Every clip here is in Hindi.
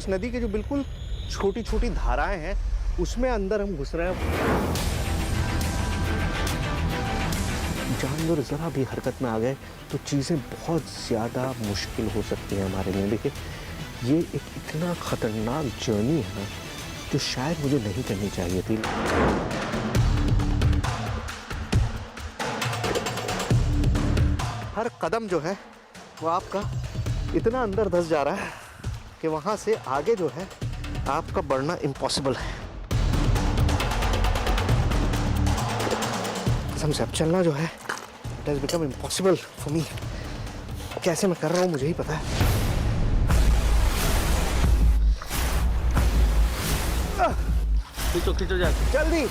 इस नदी के जो बिल्कुल छोटी छोटी धाराएं हैं उसमें अंदर हम घुस रहे हैं। जानवर जरा भी हरकत में आ गए तो चीजें बहुत ज्यादा मुश्किल हो सकती हैं हमारे लिए। देखिए ये एक इतना खतरनाक जर्नी है ना जो शायद मुझे नहीं करनी चाहिए थी। हर कदम जो है वो आपका इतना अंदर धंस जा रहा है कि वहां से आगे जो है आपका बढ़ना इम्पॉसिबल है। कसम से अब चलना जो है it has become impossible for me. कैसे मैं कर रहा हूँ मुझे ही पता है। खींचो खींचो जाके जल्दी।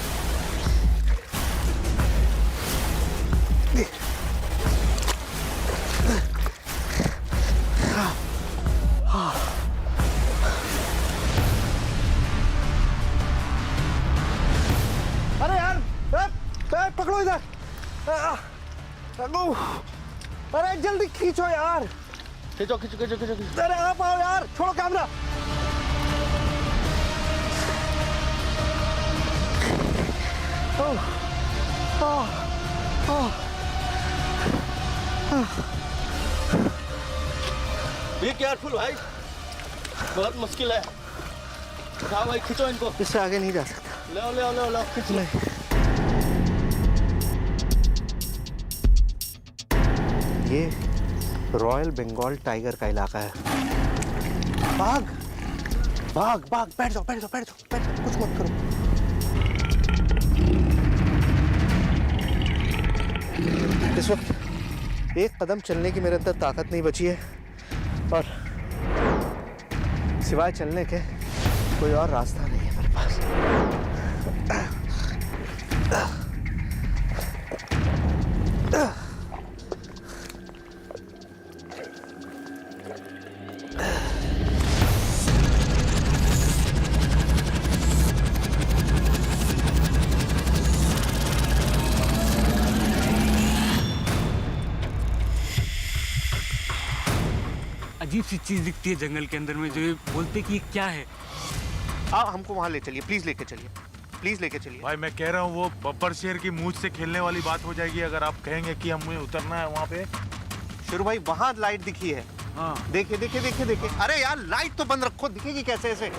अरे यार पकड़ो इधर। अरे जल्दी खींचो यार। खींचो खींचो खींचो खींचो। अरे आप आओ यार, छोड़ो कैमरा। बी केयरफुल भाई, बहुत मुश्किल है। उठाओ भाई, खींचो इनको। इससे आगे नहीं जा सकता। ले ले ले ले खींच ले। ये रॉयल बंगाल टाइगर का इलाका है। भाग भाग भाग, बैठ जाओ बैठ जाओ बैठ जाओ बैठ जाओ, कुछ मत करो। इस वक्त एक कदम चलने की मेरे अंदर ताकत नहीं बची है और सिवाय चलने के कोई और रास्ता नहीं है मेरे पास। अजीब सी चीज दिखती है जंगल के अंदर में, जो ये बोलते कि ये क्या है। हमको वहां ले चलिए, प्लीज लेके चलिए, प्लीज लेके चलिए। भाई मैं कह रहा हूँ वो बब्बर शेर की मूंछ से खेलने वाली बात हो जाएगी अगर आप कहेंगे कि हमें उतरना है वहाँ पे। शुरू भाई वहां लाइट दिखी है। हाँ देखिए देखिए देखिए देखिए। अरे यार लाइट तो बंद रखो, दिखेगी कैसे ऐसे।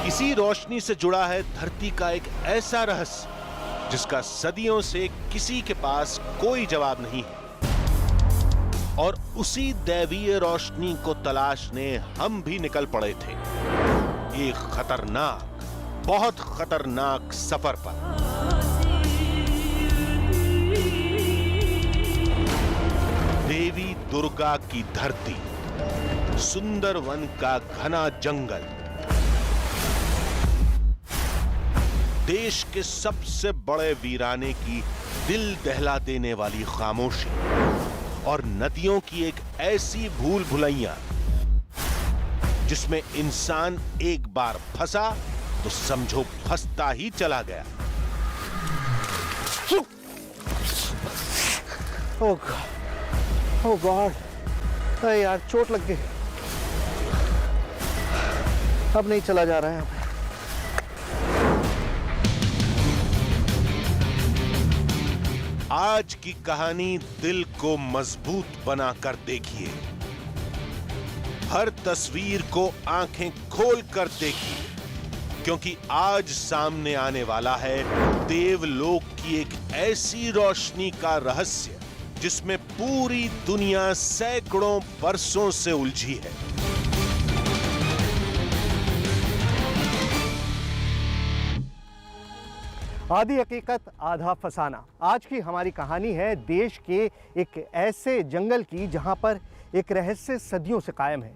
इसी रोशनी से जुड़ा है धरती का एक ऐसा रहस्य जिसका सदियों से किसी के पास कोई जवाब नहीं है। और उसी दैवीय रोशनी को तलाशने हम भी निकल पड़े थे एक खतरनाक, बहुत खतरनाक सफर पर। देवी दुर्गा की धरती, सुंदर वन का घना जंगल, देश के सबसे बड़े वीराने की दिल दहला देने वाली खामोशी और नदियों की एक ऐसी भूल भुलैया जिसमें इंसान एक बार फंसा तो समझो फंसता ही चला गया। ओह गॉड, अरे यार चोट लग गई, अब नहीं चला जा रहा है। आज की कहानी दिल को मजबूत बनाकर देखिए, हर तस्वीर को आंखें खोल कर देखिए, क्योंकि आज सामने आने वाला है देवलोक की एक ऐसी रोशनी का रहस्य जिसमें पूरी दुनिया सैकड़ों वर्षों से उलझी है। आधी हकीकत आधा फसाना। आज की हमारी कहानी है देश के एक ऐसे जंगल की जहां पर एक रहस्य सदियों से कायम है।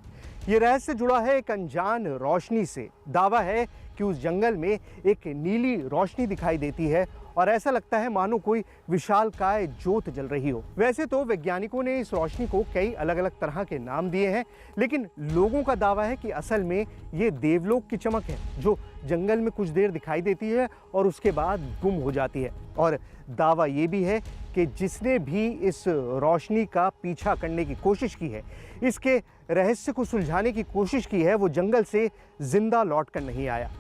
ये रहस्य जुड़ा है एक अनजान रोशनी से। दावा है कि उस जंगल में एक नीली रोशनी दिखाई देती है और ऐसा लगता है मानो कोई विशालकाय ज्योत जल रही हो। वैसे तो वैज्ञानिकों ने इस रोशनी को कई अलग अलग तरह के नाम दिए हैं, लेकिन लोगों का दावा है कि असल में ये देवलोक की चमक है जो जंगल में कुछ देर दिखाई देती है और उसके बाद गुम हो जाती है। और दावा ये भी है कि जिसने भी इस रोशनी का पीछा करने की कोशिश की है, इसके रहस्य को सुलझाने की कोशिश की है, वो जंगल से जिंदा लौट कर नहीं आया।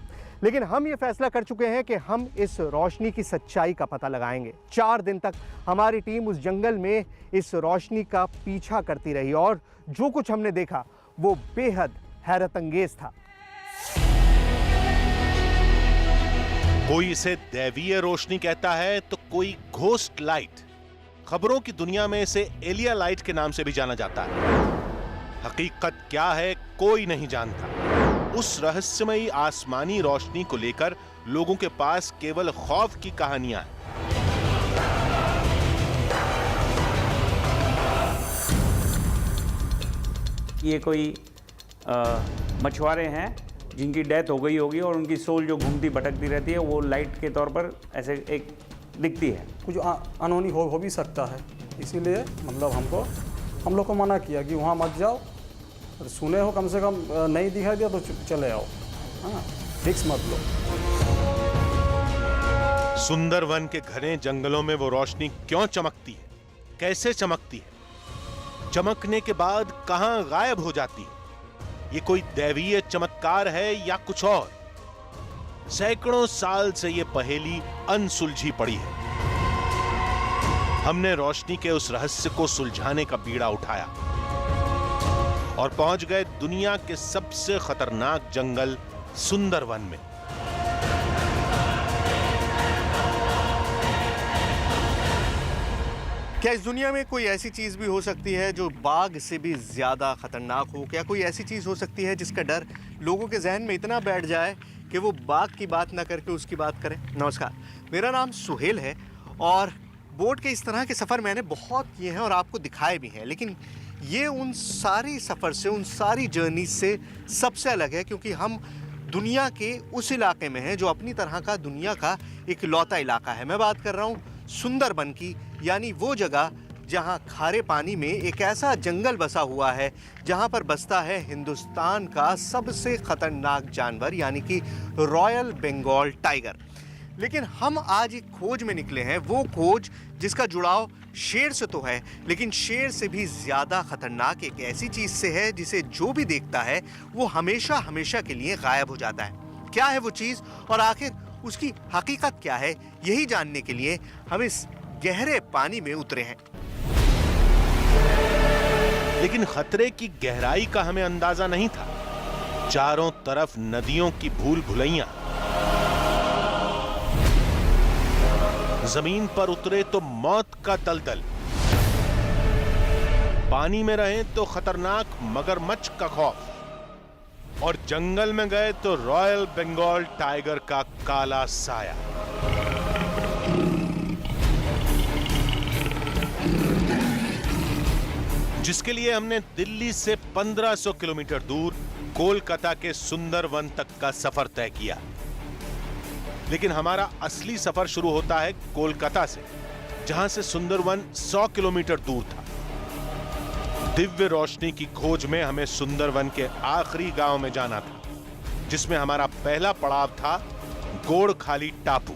लेकिन हम ये फैसला कर चुके हैं कि हम इस रोशनी की सच्चाई का पता लगाएंगे। 4 दिन तक हमारी टीम उस जंगल में इस रोशनी का पीछा करती रही और जो कुछ हमने देखा वो बेहद हैरत अंगेज था। कोई इसे दैवीय रोशनी कहता है तो कोई घोस्ट लाइट, खबरों की दुनिया में इसे एलिया लाइट के नाम से भी जाना जाता है। हकीकत क्या है कोई नहीं जानता। उस रहस्यमयी आसमानी रोशनी को लेकर लोगों के पास केवल खौफ की कहानियां हैं। ये कोई मछुआरे हैं जिनकी डेथ हो गई होगी और उनकी सोल जो घूमती भटकती रहती है वो लाइट के तौर पर ऐसे एक दिखती है। कुछ अनहोनी हो भी सकता है, इसीलिए मतलब हम लोग को मना किया कि वहाँ मत जाओ, और सुने हो कम से कम नहीं दिखाई दिया तो चले आओ, हाँ रिस्क मत लो। सुंदरवन के घने जंगलों में वो रोशनी क्यों चमकती है, कैसे चमकती है, चमकने के बाद कहां गायब हो जाती है? ये कोई दैवीय चमत्कार है या कुछ और? सैकड़ों साल से ये पहेली अनसुलझी पड़ी है। हमने रोशनी के उस रहस्य को सुलझाने का बीड़ा उठाया और पहुंच गए दुनिया के सबसे खतरनाक जंगल सुंदरवन में। क्या इस दुनिया में कोई ऐसी चीज़ भी हो सकती है जो बाघ से भी ज़्यादा खतरनाक हो? क्या कोई ऐसी चीज़ हो सकती है जिसका डर लोगों के जहन में इतना बैठ जाए कि वो बाघ की बात ना करके उसकी बात करें? नमस्कार, मेरा नाम सुहेल है और बोट के इस तरह के सफ़र मैंने बहुत किए हैं और आपको दिखाए भी हैं, लेकिन ये उन सारी सफ़र से, उन सारी जर्नी से सबसे अलग है, क्योंकि हम दुनिया के उस इलाके में हैं जो अपनी तरह का दुनिया का एक लौता इलाका है। मैं बात कर रहा हूँ सुंदरबन की, यानी वो जगह जहाँ खारे पानी में एक ऐसा जंगल बसा हुआ है जहाँ पर बसता है हिंदुस्तान का सबसे खतरनाक जानवर, यानी कि रॉयल बंगाल टाइगर। लेकिन हम आज एक खोज में निकले हैं, वो खोज जिसका जुड़ाव शेर से तो है, लेकिन शेर से भी ज़्यादा खतरनाक एक ऐसी चीज़ से है जिसे जो भी देखता है वो हमेशा हमेशा के लिए गायब हो जाता है। क्या है वो चीज़ और आखिर उसकी हकीकत क्या है, यही जानने के लिए हम इस गहरे पानी में उतरे हैं। लेकिन खतरे की गहराई का हमें अंदाजा नहीं था। चारों तरफ नदियों की भूल भुलैया, जमीन पर उतरे तो मौत का दलदल, पानी में रहे तो खतरनाक मगरमच्छ का खौफ, और जंगल में गए तो रॉयल बंगाल टाइगर का काला साया। जिसके लिए हमने दिल्ली से 1500 किलोमीटर दूर कोलकाता के सुंदरवन तक का सफर तय किया। लेकिन हमारा असली सफर शुरू होता है कोलकाता से, जहां से सुंदरवन 100 किलोमीटर दूर था। दिव्य रोशनी की खोज में हमें सुंदरवन के आखिरी गांव में जाना था, जिसमें हमारा पहला पड़ाव था गोड़खाली टापू।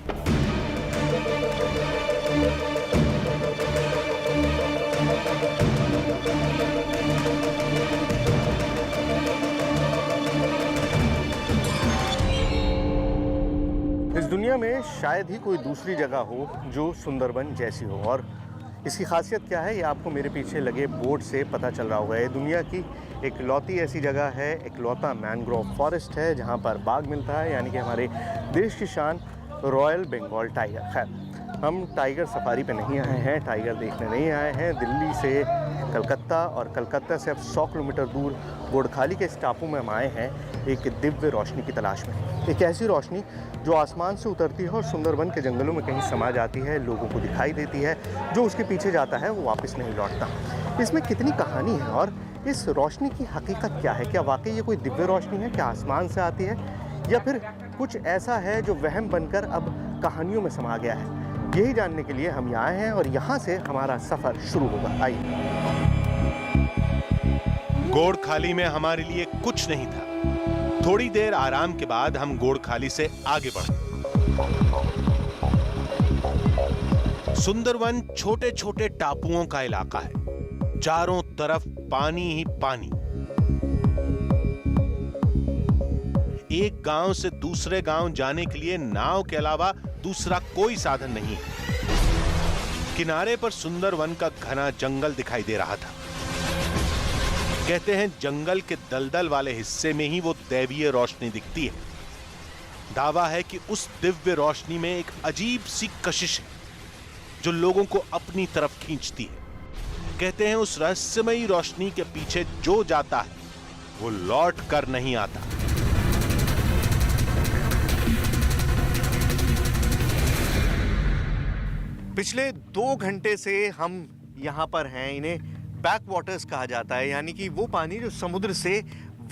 इस दुनिया में शायद ही कोई दूसरी जगह हो जो सुंदरबन जैसी हो, और इसकी खासियत क्या है ये आपको मेरे पीछे लगे बोर्ड से पता चल रहा होगा। ये दुनिया की एक लौती ऐसी जगह है, एक लौता मैनग्रोव फॉरेस्ट है जहाँ पर बाघ मिलता है, यानी कि हमारे देश की शान रॉयल बंगाल टाइगर। खैर, हम टाइगर सफारी पे नहीं आए हैं, टाइगर देखने नहीं आए हैं। दिल्ली से कलकत्ता और कलकत्ता से अब 100 किलोमीटर दूर गोड़खाली के इस टापू में हम आए हैं एक दिव्य रोशनी की तलाश में। एक ऐसी रोशनी जो आसमान से उतरती है और सुंदरबन के जंगलों में कहीं समा जाती है, लोगों को दिखाई देती है। जो उसके पीछे जाता है वो वापस नहीं लौटता। इसमें कितनी कहानी है और इस रोशनी की हकीकत क्या है? क्या वाकई ये कोई दिव्य रोशनी है? क्या आसमान से आती है या फिर कुछ ऐसा है जो वहम बनकर अब कहानियों में समा गया है? यही जानने के लिए हम यहाँ आए हैं और यहाँ से हमारा सफर शुरू होगा। आइए। गोड़खाली में हमारे लिए कुछ नहीं था। थोड़ी देर आराम के बाद हम गोड़खाली से आगे बढ़े। सुंदरवन छोटे छोटे टापुओं का इलाका है। चारों तरफ पानी ही पानी। एक गांव से दूसरे गांव जाने के लिए नाव के अलावा दूसरा कोई साधन नहीं है। किनारे पर सुंदरवन का घना जंगल दिखाई दे रहा था। कहते हैं जंगल के दलदल वाले हिस्से में ही वो दैवीय रोशनी दिखती है। दावा है कि उस दिव्य रोशनी में एक अजीब सी कशिश है जो लोगों को अपनी तरफ खींचती है। कहते हैं उस रहस्यमयी रोशनी के पीछे जो जाता है वो लौट कर नहीं आता। पिछले 2 घंटे से हम यहाँ पर हैं। इन्हें बैक वाटर्स कहा जाता है, यानी कि वो पानी जो समुद्र से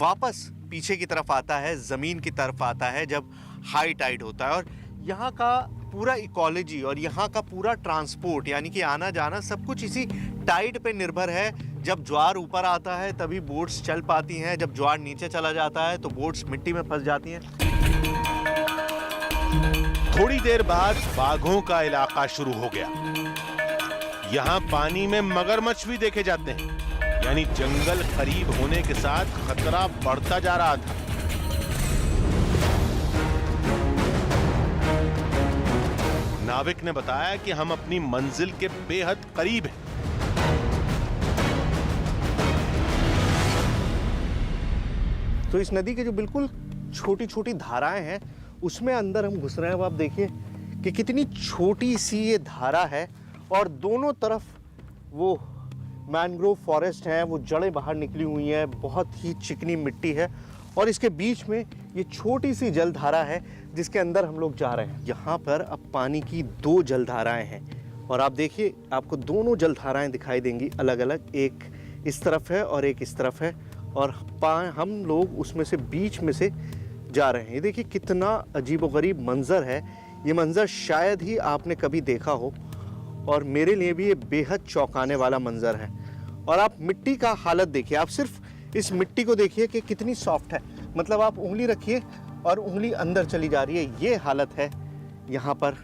वापस पीछे की तरफ आता है, ज़मीन की तरफ आता है जब हाई टाइड होता है। और यहाँ का पूरा इकोलॉजी और यहाँ का पूरा ट्रांसपोर्ट यानी कि आना जाना सब कुछ इसी टाइड पे निर्भर है। जब ज्वार ऊपर आता है तभी बोट्स चल पाती हैं, जब ज्वार नीचे चला जाता है तो बोट्स मिट्टी में फंस जाती हैं। थोड़ी देर बाद बाघों का इलाका शुरू हो गया। यहाँ पानी में मगरमच्छ भी देखे जाते हैं, यानी जंगल करीब होने के साथ खतरा बढ़ता जा रहा था। नाविक ने बताया कि हम अपनी मंजिल के बेहद करीब हैं। तो इस नदी के जो बिल्कुल छोटी छोटी धाराएं हैं उसमें अंदर हम घुस रहे हैं। अब आप देखिए कि कितनी छोटी सी ये धारा है और दोनों तरफ वो मैंग्रोव फॉरेस्ट है, वो जड़ें बाहर निकली हुई हैं, बहुत ही चिकनी मिट्टी है और इसके बीच में ये छोटी सी जलधारा है जिसके अंदर हम लोग जा रहे हैं। यहाँ पर अब पानी की 2 जलधाराएं हैं और आप देखिए आपको दोनों जलधाराएं दिखाई देंगी अलग अलग, एक इस तरफ है और एक इस तरफ है और हम लोग उसमें से बीच में से जा रहे हैं। ये देखिए कितना अजीबोगरीब मंजर है। ये मंजर शायद ही आपने कभी देखा हो और मेरे लिए भी ये बेहद चौंकाने वाला मंजर है। और आप मिट्टी का हालत देखिए, आप सिर्फ इस मिट्टी को देखिए कि कितनी सॉफ्ट है। मतलब आप उंगली रखिए और उंगली अंदर चली जा रही है। ये हालत है यहाँ पर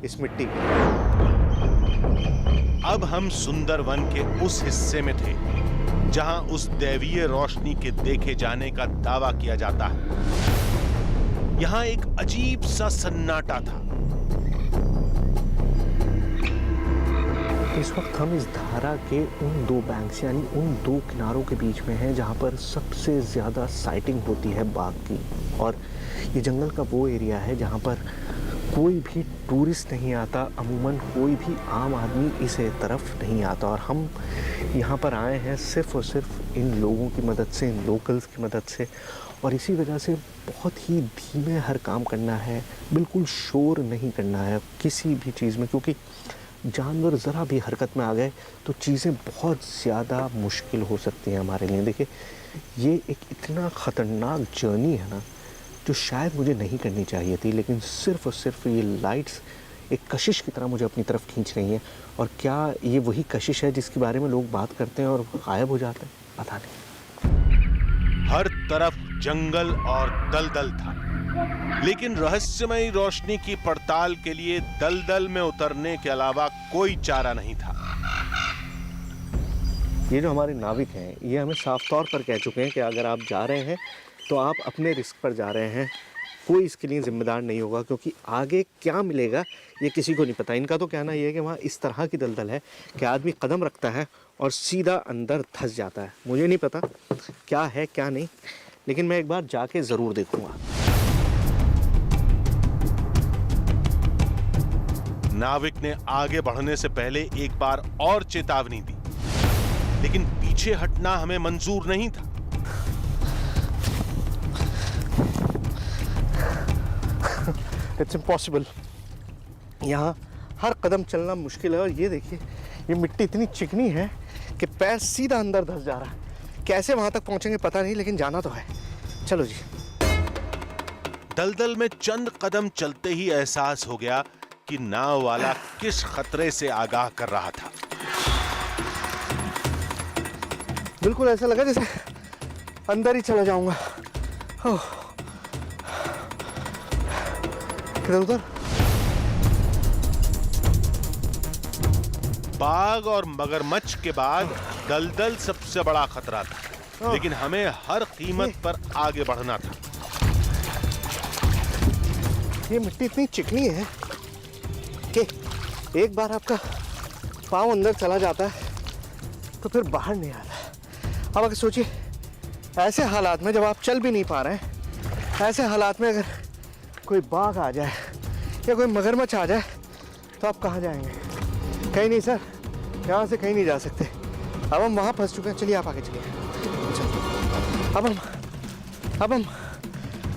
इस मिट्टी की। अब हम सुंदरवन के उस हिस्से में थे जहां उस दैवीय रोशनी के देखे जाने का दावा किया जाता है। यहां एक अजीब सा सन्नाटा था। इस वक्त हम इस धारा के उन 2 बैंक्स यानी उन 2 किनारों के बीच में हैं जहां पर सबसे ज़्यादा साइटिंग होती है बाघ की। और ये जंगल का वो एरिया है जहां पर कोई भी टूरिस्ट नहीं आता, अमूमन कोई भी आम आदमी इस तरफ नहीं आता। और हम यहाँ पर आए हैं सिर्फ़ और सिर्फ इन लोगों की मदद से, इन लोकल्स की मदद से। और इसी वजह से बहुत ही धीमे हर काम करना है, बिल्कुल शोर नहीं करना है किसी भी चीज़ में, क्योंकि जानवर ज़रा भी हरकत में आ गए तो चीज़ें बहुत ज़्यादा मुश्किल हो सकती हैं हमारे लिए। देखिए ये एक इतना ख़तरनाक जर्नी है ना जो शायद मुझे नहीं करनी चाहिए थी, लेकिन सिर्फ़ और सिर्फ ये लाइट्स एक कशिश की तरह मुझे अपनी तरफ खींच रही हैं। और क्या ये वही कशिश है जिसके बारे में लोग बात करते हैं और गायब हो जाते हैं? पता नहीं। हर तरफ जंगल और दलदल था, लेकिन रहस्यमयी रोशनी की पड़ताल के लिए दलदल में उतरने के अलावा कोई चारा नहीं था। ये जो हमारे नाविक हैं ये हमें साफ तौर पर कह चुके हैं कि अगर आप जा रहे हैं तो आप अपने रिस्क पर जा रहे हैं, कोई इसके लिए जिम्मेदार नहीं होगा, क्योंकि आगे क्या मिलेगा ये किसी को नहीं पता। इनका तो कहना ये है कि वहाँ इस तरह की दलदल है कि आदमी कदम रखता है और सीधा अंदर धंस जाता है। मुझे नहीं पता क्या है क्या नहीं, लेकिन मैं एक बार जाके ज़रूर देखूँगा। नाविक ने आगे बढ़ने से पहले एक बार और चेतावनी दी, लेकिन पीछे हटना हमें मंजूर नहीं था। इट्स इम्पॉसिबल, यहाँ हर कदम चलना मुश्किल है। और ये देखिए ये मिट्टी इतनी चिकनी है कि पैर सीधा अंदर धंस जा रहा है। कैसे वहाँ तक पहुँचेंगे पता नहीं, लेकिन जाना तो है। चलो जी। दलदल में चंद कदम चलते ही एहसास हो गया कि नाव वाला किस खतरे से आगाह कर रहा था। बिल्कुल ऐसा लगा जैसे अंदर ही चला जाऊंगा। किधर उधर? बाघ और मगरमच्छ के बाद दलदल सबसे बड़ा खतरा था, लेकिन हमें हर कीमत पर आगे बढ़ना था। ये मिट्टी इतनी चिकनी है कि एक बार आपका पाँव अंदर चला जाता है तो फिर बाहर नहीं आता। अब अगर सोचिए ऐसे हालात में जब आप चल भी नहीं पा रहे हैं, ऐसे हालात में अगर कोई बाघ आ जाए या कोई मगरमच्छ आ जाए तो आप कहाँ जाएंगे? कहीं नहीं सर, यहाँ से कहीं नहीं जा सकते। अब हम वहाँ फंस चुके हैं। चलिए आप आगे चलिए।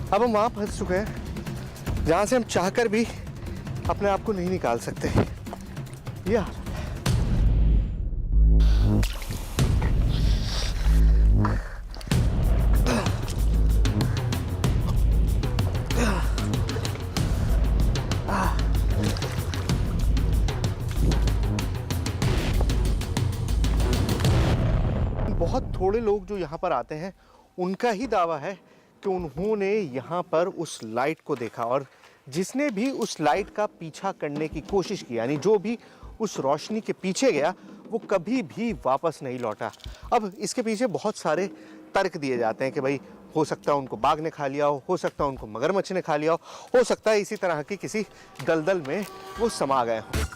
अब हम वहाँ फंस चुके हैं जहाँ से हम चाहकर भी अपने आप को नहीं निकाल सकते। ये हालत है। बहुत थोड़े लोग जो यहाँ पर आते हैं उनका ही दावा है कि उन्होंने यहाँ पर उस लाइट को देखा, और जिसने भी उस लाइट का पीछा करने की कोशिश की, यानी जो भी उस रोशनी के पीछे गया, वो कभी भी वापस नहीं लौटा। अब इसके पीछे बहुत सारे तर्क दिए जाते हैं कि भाई हो सकता है उनको बाघ ने खा लिया हो सकता है उनको मगरमच्छ ने खा लिया हो सकता है इसी तरह की किसी दलदल में वो समा गए हों।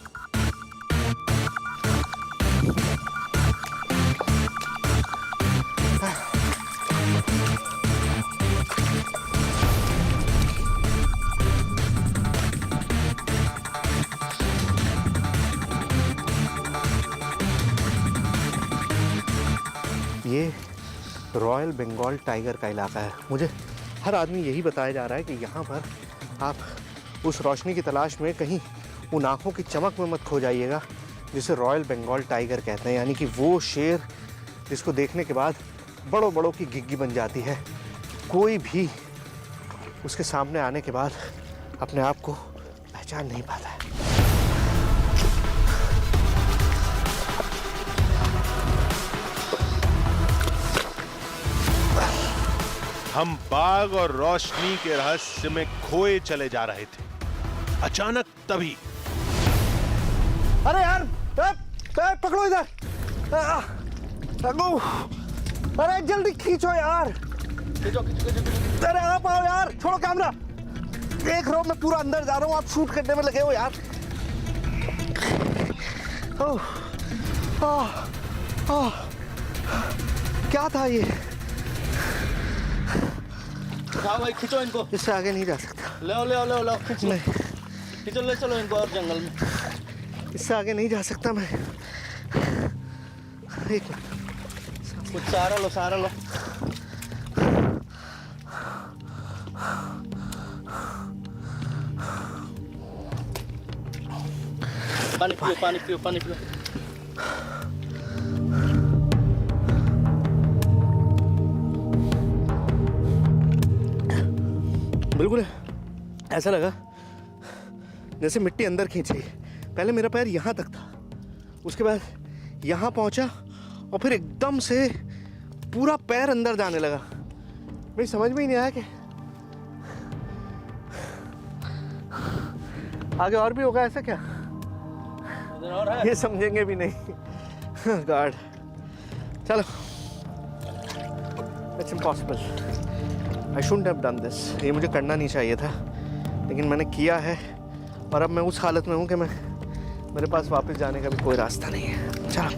ये रॉयल बंगाल टाइगर का इलाका है। मुझे हर आदमी यही बताया जा रहा है कि यहाँ पर आप उस रोशनी की तलाश में कहीं उन आँखों की चमक में मत खो जाइएगा जिसे रॉयल बंगाल टाइगर कहते हैं, यानी कि वो शेर जिसको देखने के बाद बड़ों बड़ों की गिग्गी बन जाती है। कोई भी उसके सामने आने के बाद अपने आप को पहचान नहीं पाता है। हम बाघ और रोशनी के रहस्य में खोए चले जा रहे थे। अचानक तभी अरे यार पकड़ो इधर, अरे जल्दी खींचो यार। अरे आप आओ यार, छोड़ो कैमरा। देख रहा हूँ मैं पूरा अंदर जा रहा हूँ, आप शूट करने में लगे हो यार। क्या था ये? हाँ भाई खींचो इनको। इससे आगे नहीं जा सकता। ले खींच लो। खींचो, ले चलो इनको और जंगल में। इससे आगे नहीं जा सकता मैं। एक कुछ सहारा लो, सहारा लो। पानी पियो, पानी पियो, पानी पियो। बिल्कुल ऐसा लगा जैसे मिट्टी अंदर खींच रही। पहले मेरा पैर यहाँ तक था, उसके बाद यहाँ पहुँचा और फिर एकदम से पूरा पैर अंदर जाने लगा। मेरी समझ में ही नहीं आया कि आगे और भी होगा ऐसा क्या, और है? ये समझेंगे भी नहीं। गॉड, चलो। It's impossible. I shouldn't have done this. ये मुझे करना नहीं चाहिए था, लेकिन मैंने किया है और अब मैं उस हालत में हूँ कि मेरे पास वापस जाने का भी कोई रास्ता नहीं है। चलो।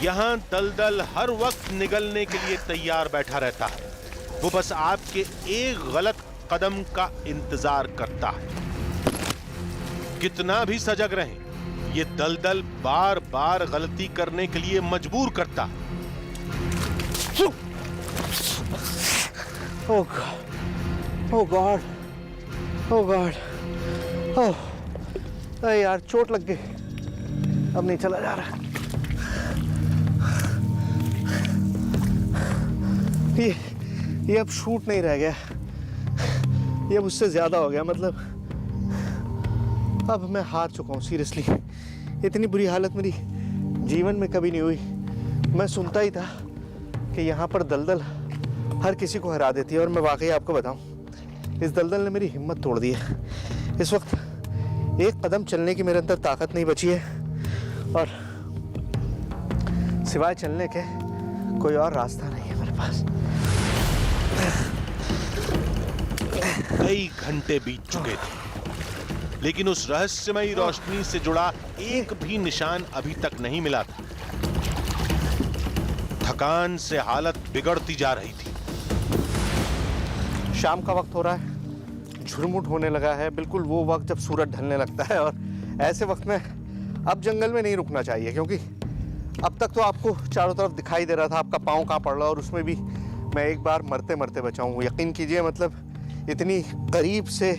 यहाँ दलदल हर वक्त निगलने के लिए तैयार बैठा रहता है। वो बस आपके एक गलत कदम का इंतजार करता है। कितना भी सजग रहें, ये दलदल बार बार गलती करने के लिए मजबूर करता है। Oh God, oh God, oh, अरे यार चोट लग गई, अब नहीं चला जा रहा। ये अब शूट नहीं रह गया, ये अब उससे ज़्यादा हो गया। मतलब अब मैं हार चुका हूँ सीरियसली। इतनी बुरी हालत मेरी जीवन में कभी नहीं हुई। मैं सुनता ही था कि यहाँ पर दलदल हर किसी को हरा देती है, और मैं वाकई आपको बताऊँ, इस दलदल ने मेरी हिम्मत तोड़ दी है। इस वक्त एक कदम चलने की मेरे अंदर ताकत नहीं बची है, और सिवाय चलने के कोई और रास्ता नहीं है मेरे पास। कई घंटे बीत चुके थे, लेकिन उस रहस्यमयी रोशनी से जुड़ा एक भी निशान अभी तक नहीं मिला था। थकान से हालत बिगड़ती जा रही थी। शाम का वक्त हो रहा है, झुरमुट होने लगा है, बिल्कुल वो वक्त जब सूरज ढलने लगता है। और ऐसे वक्त में अब जंगल में नहीं रुकना चाहिए, क्योंकि अब तक तो आपको चारों तरफ दिखाई दे रहा था आपका पाँव कहाँ पड़ रहा, और उसमें भी मैं एक बार मरते मरते बचा हूँ। यकीन कीजिए, मतलब इतनी करीब से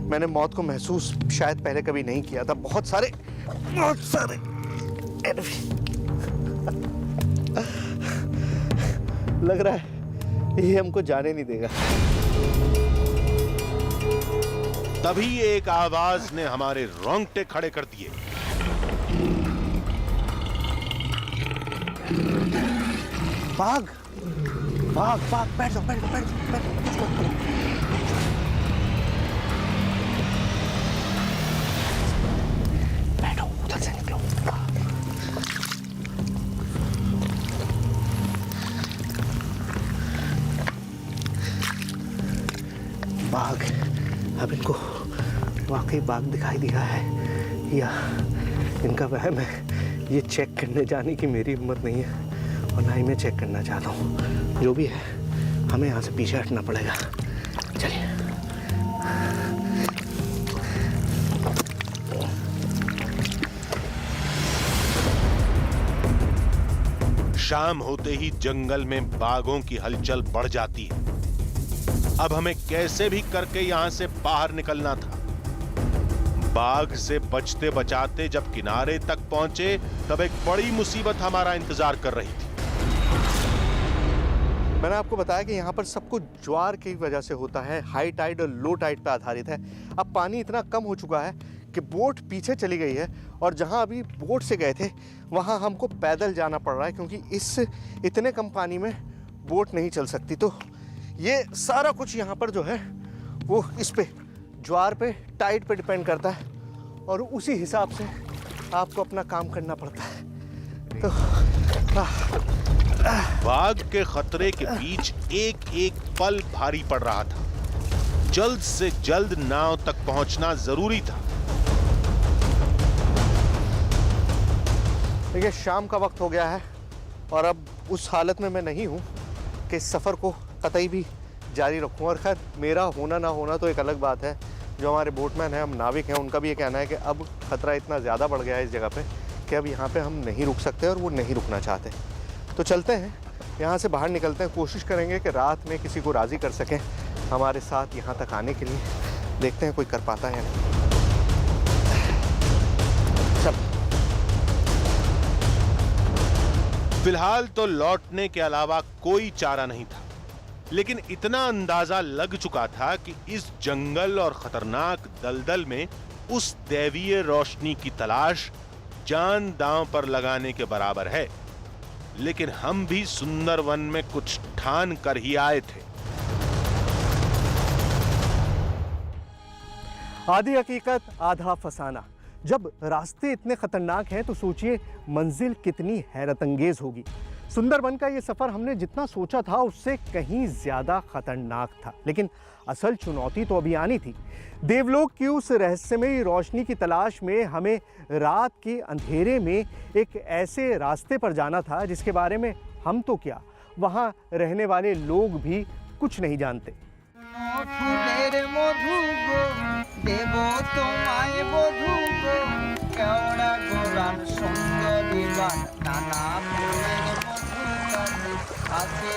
मैंने मौत को महसूस शायद पहले कभी नहीं किया था। बहुत सारे लग रहा है ये हमको जाने नहीं देगा। तभी एक आवाज ने हमारे रोंगटे खड़े कर दिए। बाघ, बाघ, बाघ, बैठ जाओ, बैठ जाओ, बैठ जाओ, बैठ जाओ। बैठो, उधर से निकलो। बाघ, अब इनको वाकई बाघ दिखाई दिया है या इनका वहम है, ये चेक करने जाने की मेरी हिम्मत नहीं है, और ना ही मैं चेक करना चाहता हूँ। जो भी है, हमें यहाँ से पीछे हटना पड़ेगा। चलिए। शाम होते ही जंगल में बाघों की हलचल बढ़ जाती है। अब हमें कैसे भी करके यहां से बाहर निकलना था। बाघ से बचते बचाते जब किनारे तक पहुंचे, तब एक बड़ी मुसीबत हमारा इंतजार कर रही थी। मैंने आपको बताया कि यहाँ पर सब कुछ ज्वार की वजह से होता है, हाई टाइड और लो टाइड पर आधारित है। अब पानी इतना कम हो चुका है कि बोट पीछे चली गई है, और जहाँ अभी बोट से गए थे वहाँ हमको पैदल जाना पड़ रहा है, क्योंकि इस इतने कम पानी में बोट नहीं चल सकती। तो ये सारा कुछ यहाँ पर जो है वो इस पे ज्वार पे टाइड पे डिपेंड करता है, और उसी हिसाब से आपको अपना काम करना पड़ता है। तो बाघ के खतरे के बीच एक एक पल भारी पड़ रहा था। जल्द से जल्द नाव तक पहुंचना जरूरी था। देखिए, शाम का वक्त हो गया है, और अब उस हालत में मैं नहीं हूँ कि इस सफ़र को कतई भी जारी रखूँ। और खैर, मेरा होना ना होना तो एक अलग बात है। जो हमारे बोटमैन हैं, हम नाविक हैं, उनका भी ये कहना है कि अब खतरा इतना ज़्यादा बढ़ गया है इस जगह पे कि अब यहाँ पे हम नहीं रुक सकते, और वो नहीं रुकना चाहते। तो चलते हैं, यहाँ से बाहर निकलते हैं। कोशिश करेंगे कि रात में किसी को राज़ी कर सकें हमारे साथ यहाँ तक आने के लिए। देखते हैं कोई कर पाता है या नहीं। चल। फिलहाल तो लौटने के अलावा कोई चारा नहीं था, लेकिन इतना अंदाजा लग चुका था कि इस जंगल और खतरनाक दलदल में उस दैवीय रोशनी की तलाश जान दांव पर लगाने के बराबर है। लेकिन हम भी सुंदर वन में कुछ ठान कर ही आए थे। आधी हकीकत आधा फसाना। जब रास्ते इतने खतरनाक हैं तो सोचिए मंजिल कितनी हैरत अंगेज होगी। सुंदरबन का ये सफ़र हमने जितना सोचा था उससे कहीं ज़्यादा खतरनाक था, लेकिन असल चुनौती तो अभी आनी थी। देवलोक की उस रहस्यमयी रोशनी की तलाश में हमें रात के अंधेरे में एक ऐसे रास्ते पर जाना था जिसके बारे में हम तो क्या, वहाँ रहने वाले लोग भी कुछ नहीं जानते। ফুলের মধু গো দেব তোমায় বধু গো কেওড়া গোরান সুন্দরী বান নানা ফুলের মধু আছে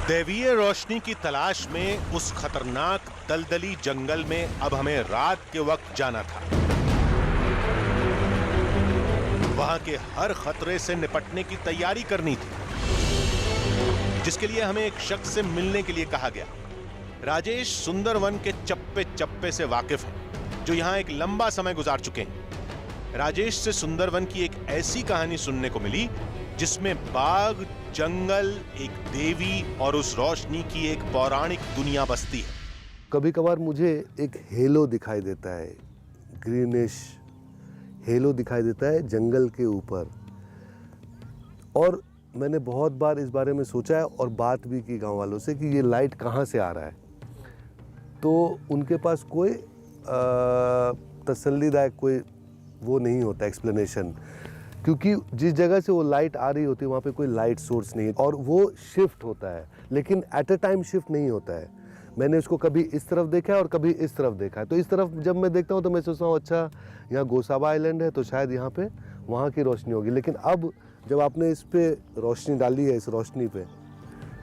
दैवीय रोशनी की तलाश में उस खतरनाक दलदली जंगल में अब हमें रात के वक्त जाना था। वहां के हर खतरे से निपटने की तैयारी करनी थी, जिसके लिए हमें एक शख्स से मिलने के लिए कहा गया। राजेश सुंदरवन के चप्पे चप्पे से वाकिफ हैं, जो यहां एक लंबा समय गुजार चुके हैं। राजेश से सुंदरवन की एक ऐसी कहानी सुनने को मिली जिसमें बाघ, जंगल, एक देवी और उस रोशनी की एक पौराणिक दुनिया बसती है। कभी कभार मुझे एक हेलो दिखाई देता है, ग्रीनिश हेलो दिखाई देता है जंगल के ऊपर, और मैंने बहुत बार इस बारे में सोचा है और बात भी की गांव वालों से कि ये लाइट कहाँ से आ रहा है। तो उनके पास कोई तसल्लीदायक कोई वो नहीं होता एक्सप्लेनेशन, क्योंकि जिस जगह से वो लाइट आ रही होती है वहाँ पे कोई लाइट सोर्स नहीं है और वो शिफ्ट होता है, लेकिन एट अ टाइम शिफ्ट नहीं होता है। मैंने उसको कभी इस तरफ देखा है और कभी इस तरफ देखा है। तो इस तरफ जब मैं देखता हूँ तो मैं सोचता हूँ अच्छा यहाँ गोसाबा आइलैंड है तो शायद यहाँ पे वहाँ की रोशनी होगी, लेकिन अब जब आपने इस पे रोशनी डाली है, इस रोशनी पे,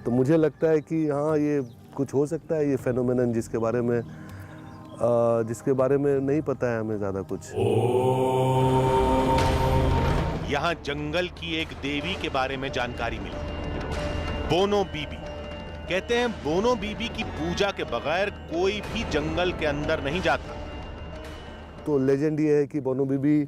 तो मुझे लगता है कि हाँ ये कुछ हो सकता है, ये फेनोमेनन जिसके बारे में नहीं पता है हमें ज़्यादा कुछ। यहाँ जंगल की एक देवी के बारे में जानकारी मिली, बोनो बीबी। कहते हैं बोनो बीबी की पूजा के बगैर कोई भी जंगल के अंदर नहीं जाता। तो लेजेंड ये है कि बोनो बीबी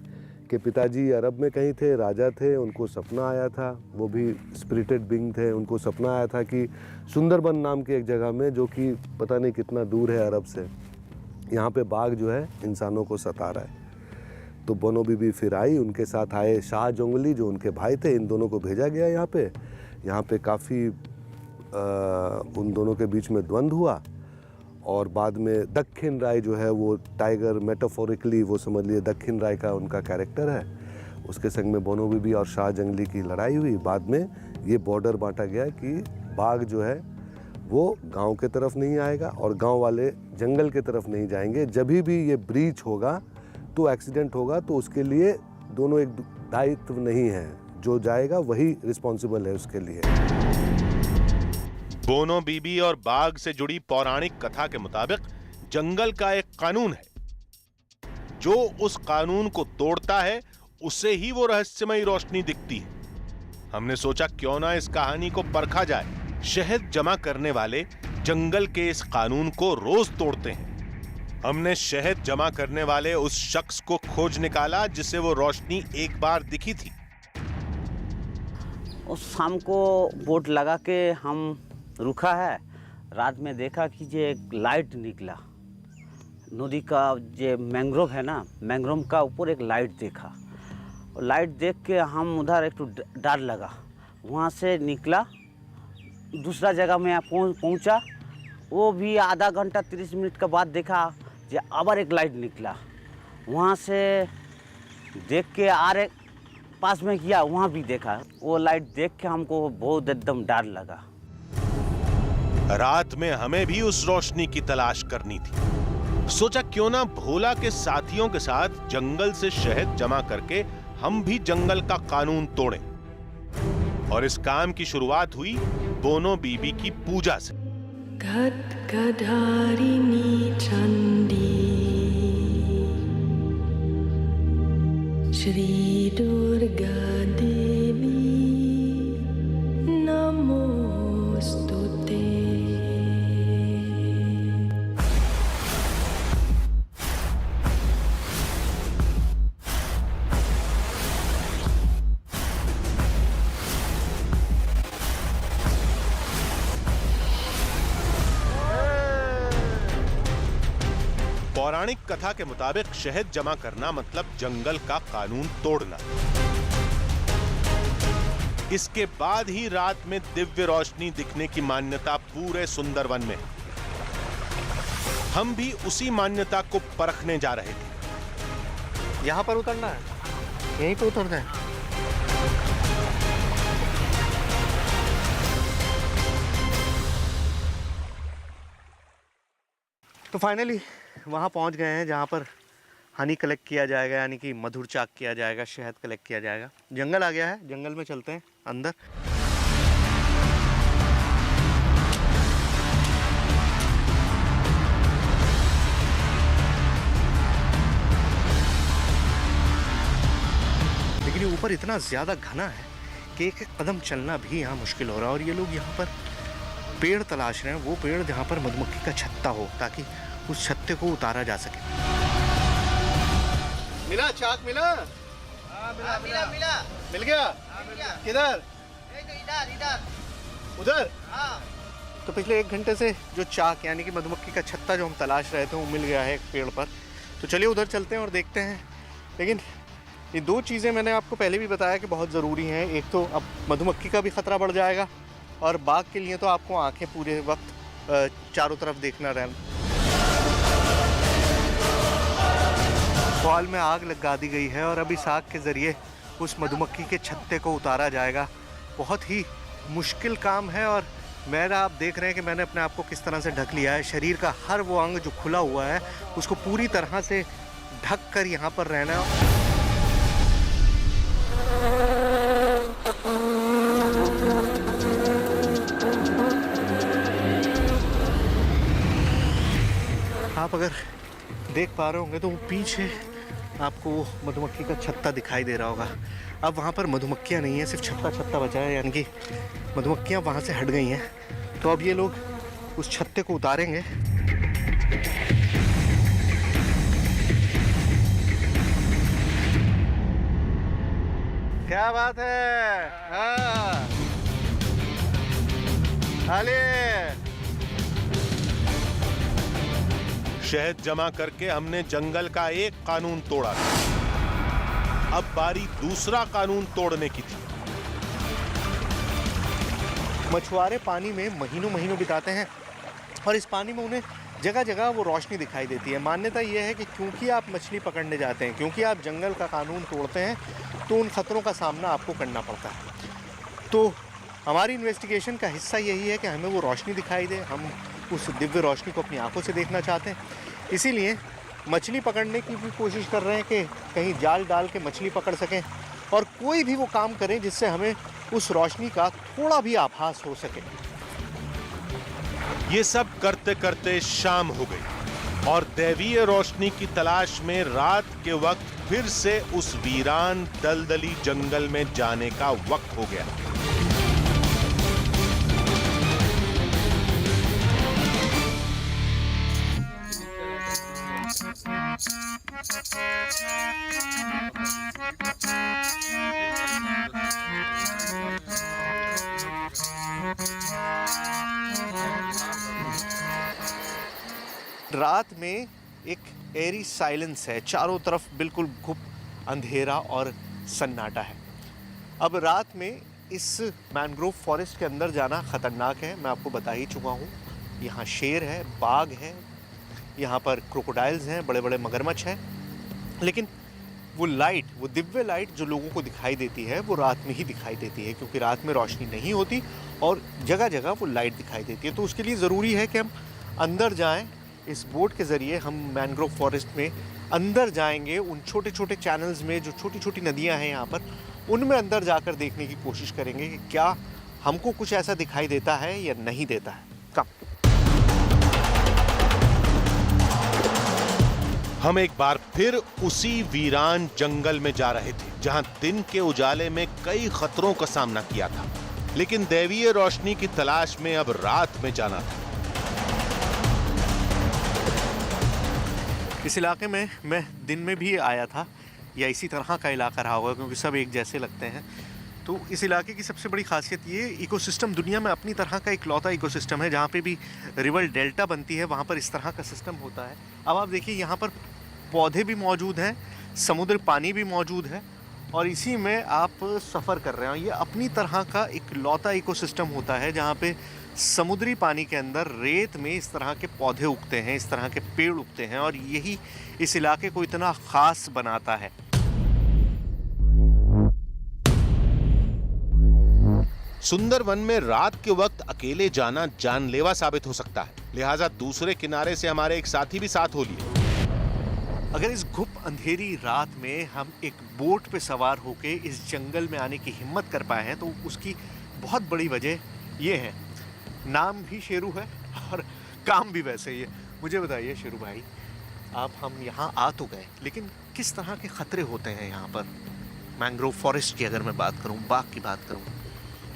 के पिताजी अरब में कहीं थे, राजा थे, उनको सपना आया था, वो भी स्पिरिटेड बीइंग थे, उनको सपना आया था कि सुंदरबन नाम की एक जगह में, जो कि पता नहीं कितना दूर है अरब से, यहाँ पे बाघ जो है इंसानों को सता रहा है। तो बोनो बीबी फिर आई, उनके साथ आए शाह जंगली जो उनके भाई थे, इन दोनों को भेजा गया यहाँ पे काफ़ी उन दोनों के बीच में द्वंद्व हुआ, और बाद में दक्षिण राय जो है वो टाइगर, मेटाफोरिकली वो समझ लिए दक्षिण राय का उनका कैरेक्टर है, उसके संग में बोनो बीबी और शाह जंगली की लड़ाई हुई। बाद में ये बॉर्डर बांटा गया कि बाघ जो है वो गांव के तरफ नहीं आएगा और गांव वाले जंगल के तरफ नहीं जाएंगे। जब भी ये ब्रीच होगा तो एक्सीडेंट होगा, तो उसके लिए दोनों एक दायित्व नहीं है, जो जाएगा वही रिस्पॉन्सिबल है उसके लिए। बोनो बीबी और बाघ से जुड़ी पौराणिक कथा के मुताबिक जंगल का एक कानून है, जो उस कानून को तोड़ता है उसे ही वो रहस्यमयी रोशनी दिखती है। हमने सोचा क्यों ना इस कहानी को परखा जाए। शहद जमा करने वाले जंगल के इस कानून को रोज तोड़ते हैं। हमने शहद जमा करने वाले उस शख्स को खोज निकाला जिसे वो रोशनी एक बार दिखी थी। उस शाम को बोट लगा के हम रुका है, रात में देखा कि ये एक लाइट निकला नदी का, जो मैंग्रोव है ना, मैंग्रोव का ऊपर एक लाइट देखा। लाइट देख के हम उधर एक तो डर लगा, वहाँ से निकला, दूसरा जगह में पहुँचा, वो भी आधा घंटा 30 मिनट के बाद देखा जो आबर एक लाइट निकला। वहाँ से देख के आरे पास में किया, वहाँ भी देखा। वो लाइट देख के हमको बहुत एकदम डर लगा। रात में हमें भी उस रोशनी की तलाश करनी थी। सोचा क्यों ना भोला के साथियों के साथ जंगल से शहद जमा करके हम भी जंगल का कानून तोड़ें। और इस काम की शुरुआत हुई बोनो बीबी की पूजा से। खड्गधारिणी चंडी श्री दुर्गा देवी नमोस्तुते। पौराणिक कथा के मुताबिक शहद जमा करना मतलब जंगल का कानून तोड़ना। इसके बाद ही रात में दिव्य रोशनी दिखने की मान्यता पूरे सुंदरवन में है। हम भी उसी मान्यता को परखने जा रहे थे। यहाँ पर उतरना है, यहीं पे उतरना है। तो फाइनली वहाँ पहुँच गए हैं जहाँ पर हनी कलेक्ट किया जाएगा, यानी कि मधुर चाक किया जाएगा, शहद कलेक्ट किया जाएगा। जंगल आ गया है, जंगल में चलते हैं अंदर। पर इतना ज़्यादा घना है कि एक एक कदम चलना भी यहाँ मुश्किल हो रहा है। और ये लोग यहाँ पर पेड़ तलाश रहे हैं, वो पेड़ जहाँ पर मधुमक्खी का छत्ता हो, ताकि उस छत्ते को उतारा जा सके। मिला चाक मिला? मिला मिला मिला मिल गया? किधर? उधर? तो पिछले 1 घंटे से जो चाक यानी कि मधुमक्खी का छत्ता जो हम तलाश रहे थे वो मिल गया है एक पेड़ पर। तो चलिए उधर चलते हैं और देखते हैं। लेकिन ये 2 चीज़ें मैंने आपको पहले भी बताया कि बहुत ज़रूरी हैं। एक तो अब मधुमक्खी का भी ख़तरा बढ़ जाएगा, और बाघ के लिए तो आपको आंखें पूरे वक्त चारों तरफ देखना रहना। फॉल में आग लगा दी गई है और अब इस आग के ज़रिए उस मधुमक्खी के छत्ते को उतारा जाएगा। बहुत ही मुश्किल काम है। और मेरा आप देख रहे हैं कि मैंने अपने आप को किस तरह से ढक लिया है। शरीर का हर वो अंग जो खुला हुआ है उसको पूरी तरह से ढक कर यहाँ पर रहना है। आप अगर देख पा रहे होंगे तो वो पीछे आपको मधुमक्खी का छत्ता दिखाई दे रहा होगा। अब वहाँ पर मधुमक्खियाँ नहीं है, सिर्फ छत्ता बचा है, यानी कि मधुमक्खियाँ वहाँ से हट गई हैं। तो अब ये लोग उस छत्ते को उतारेंगे। क्या बात है? हाँ शहद जमा करके हमने जंगल का एक कानून तोड़ा था। अब बारी दूसरा कानून तोड़ने की थी। मछुआरे पानी में महीनों महीनों बिताते हैं और इस पानी में उन्हें जगह जगह वो रोशनी दिखाई देती है। मान्यता ये है कि क्योंकि आप मछली पकड़ने जाते हैं, क्योंकि आप जंगल का कानून तोड़ते हैं, तो उन खतरों का सामना आपको करना पड़ता है। तो हमारी इन्वेस्टिगेशन का हिस्सा यही है कि हमें वो रोशनी दिखाई दे। हम उस दिव्य रोशनी को अपनी आंखों से देखना चाहते हैं। इसीलिए मछली पकड़ने की भी कोशिश कर रहे हैं कि कहीं जाल डाल के मछली पकड़ सकें, और कोई भी वो काम करें जिससे हमें उस रोशनी का थोड़ा भी आभास हो सके। ये सब करते करते शाम हो गई और दैवीय रोशनी की तलाश में रात के वक्त फिर से उस वीरान दलदली जंगल में जाने का वक्त हो गया। रात में एक एरी साइलेंस है, चारों तरफ बिल्कुल घुप अंधेरा और सन्नाटा है। अब रात में इस मैंग्रोव फॉरेस्ट के अंदर जाना ख़तरनाक है, मैं आपको बता ही चुका हूँ। यहाँ शेर है, बाघ है, यहाँ पर क्रोकोडाइल्स हैं, बड़े बड़े मगरमच्छ हैं। लेकिन वो लाइट, वो दिव्य लाइट जो लोगों को दिखाई देती है, वो रात में ही दिखाई देती है, क्योंकि रात में रोशनी नहीं होती और जगह जगह वो लाइट दिखाई देती है। तो उसके लिए ज़रूरी है कि हम अंदर जाएं। इस बोट के ज़रिए हम मैंग्रोव फॉरेस्ट में अंदर जाएंगे। उन छोटे छोटे चैनल्स में जो छोटी छोटी नदियां हैं यहाँ पर, उनमें अंदर जाकर देखने की कोशिश करेंगे कि क्या हमको कुछ ऐसा दिखाई देता है या नहीं देता है। कम हम एक बार फिर उसी वीरान जंगल में जा रहे थे जहां दिन के उजाले में कई खतरों का सामना किया था, लेकिन दैवीय रोशनी की तलाश में अब रात में जाना था। इस इलाके में मैं दिन में भी आया था, या इसी तरह का इलाका रहा होगा, क्योंकि सब एक जैसे लगते हैं। तो इस इलाके की सबसे बड़ी खासियत ये, इकोसिस्टम दुनिया में अपनी तरह का इकलौता इकोसिस्टम है। जहाँ पे भी रिवर डेल्टा बनती है वहाँ पर इस तरह का सिस्टम होता है। अब आप देखिए, यहाँ पर पौधे भी मौजूद हैं, समुद्र पानी भी मौजूद है, और इसी में आप सफ़र कर रहे हैं। ये अपनी तरह का इकलौता इकोसिस्टम होता है जहाँ पे समुद्री पानी के अंदर रेत में इस तरह के पौधे उगते हैं, इस तरह के पेड़ उगते हैं, और यही इस इलाके को इतना ख़ास बनाता है। सुंदरवन में रात के वक्त अकेले जाना जानलेवा साबित हो सकता है, लिहाजा दूसरे किनारे से हमारे एक साथी भी साथ हो लिए। अगर इस घुप अंधेरी रात में हम एक बोट पे सवार होके इस जंगल में आने की हिम्मत कर पाए हैं, तो उसकी बहुत बड़ी वजह ये है, नाम भी शेरू है और काम भी वैसे ही है। मुझे बताइए शेरू भाई, आप हम यहाँ आ तो गए, लेकिन किस तरह के खतरे होते हैं यहाँ पर? मैंग्रोव फॉरेस्ट की अगर मैं बात करूं, बाघ की बात करूं?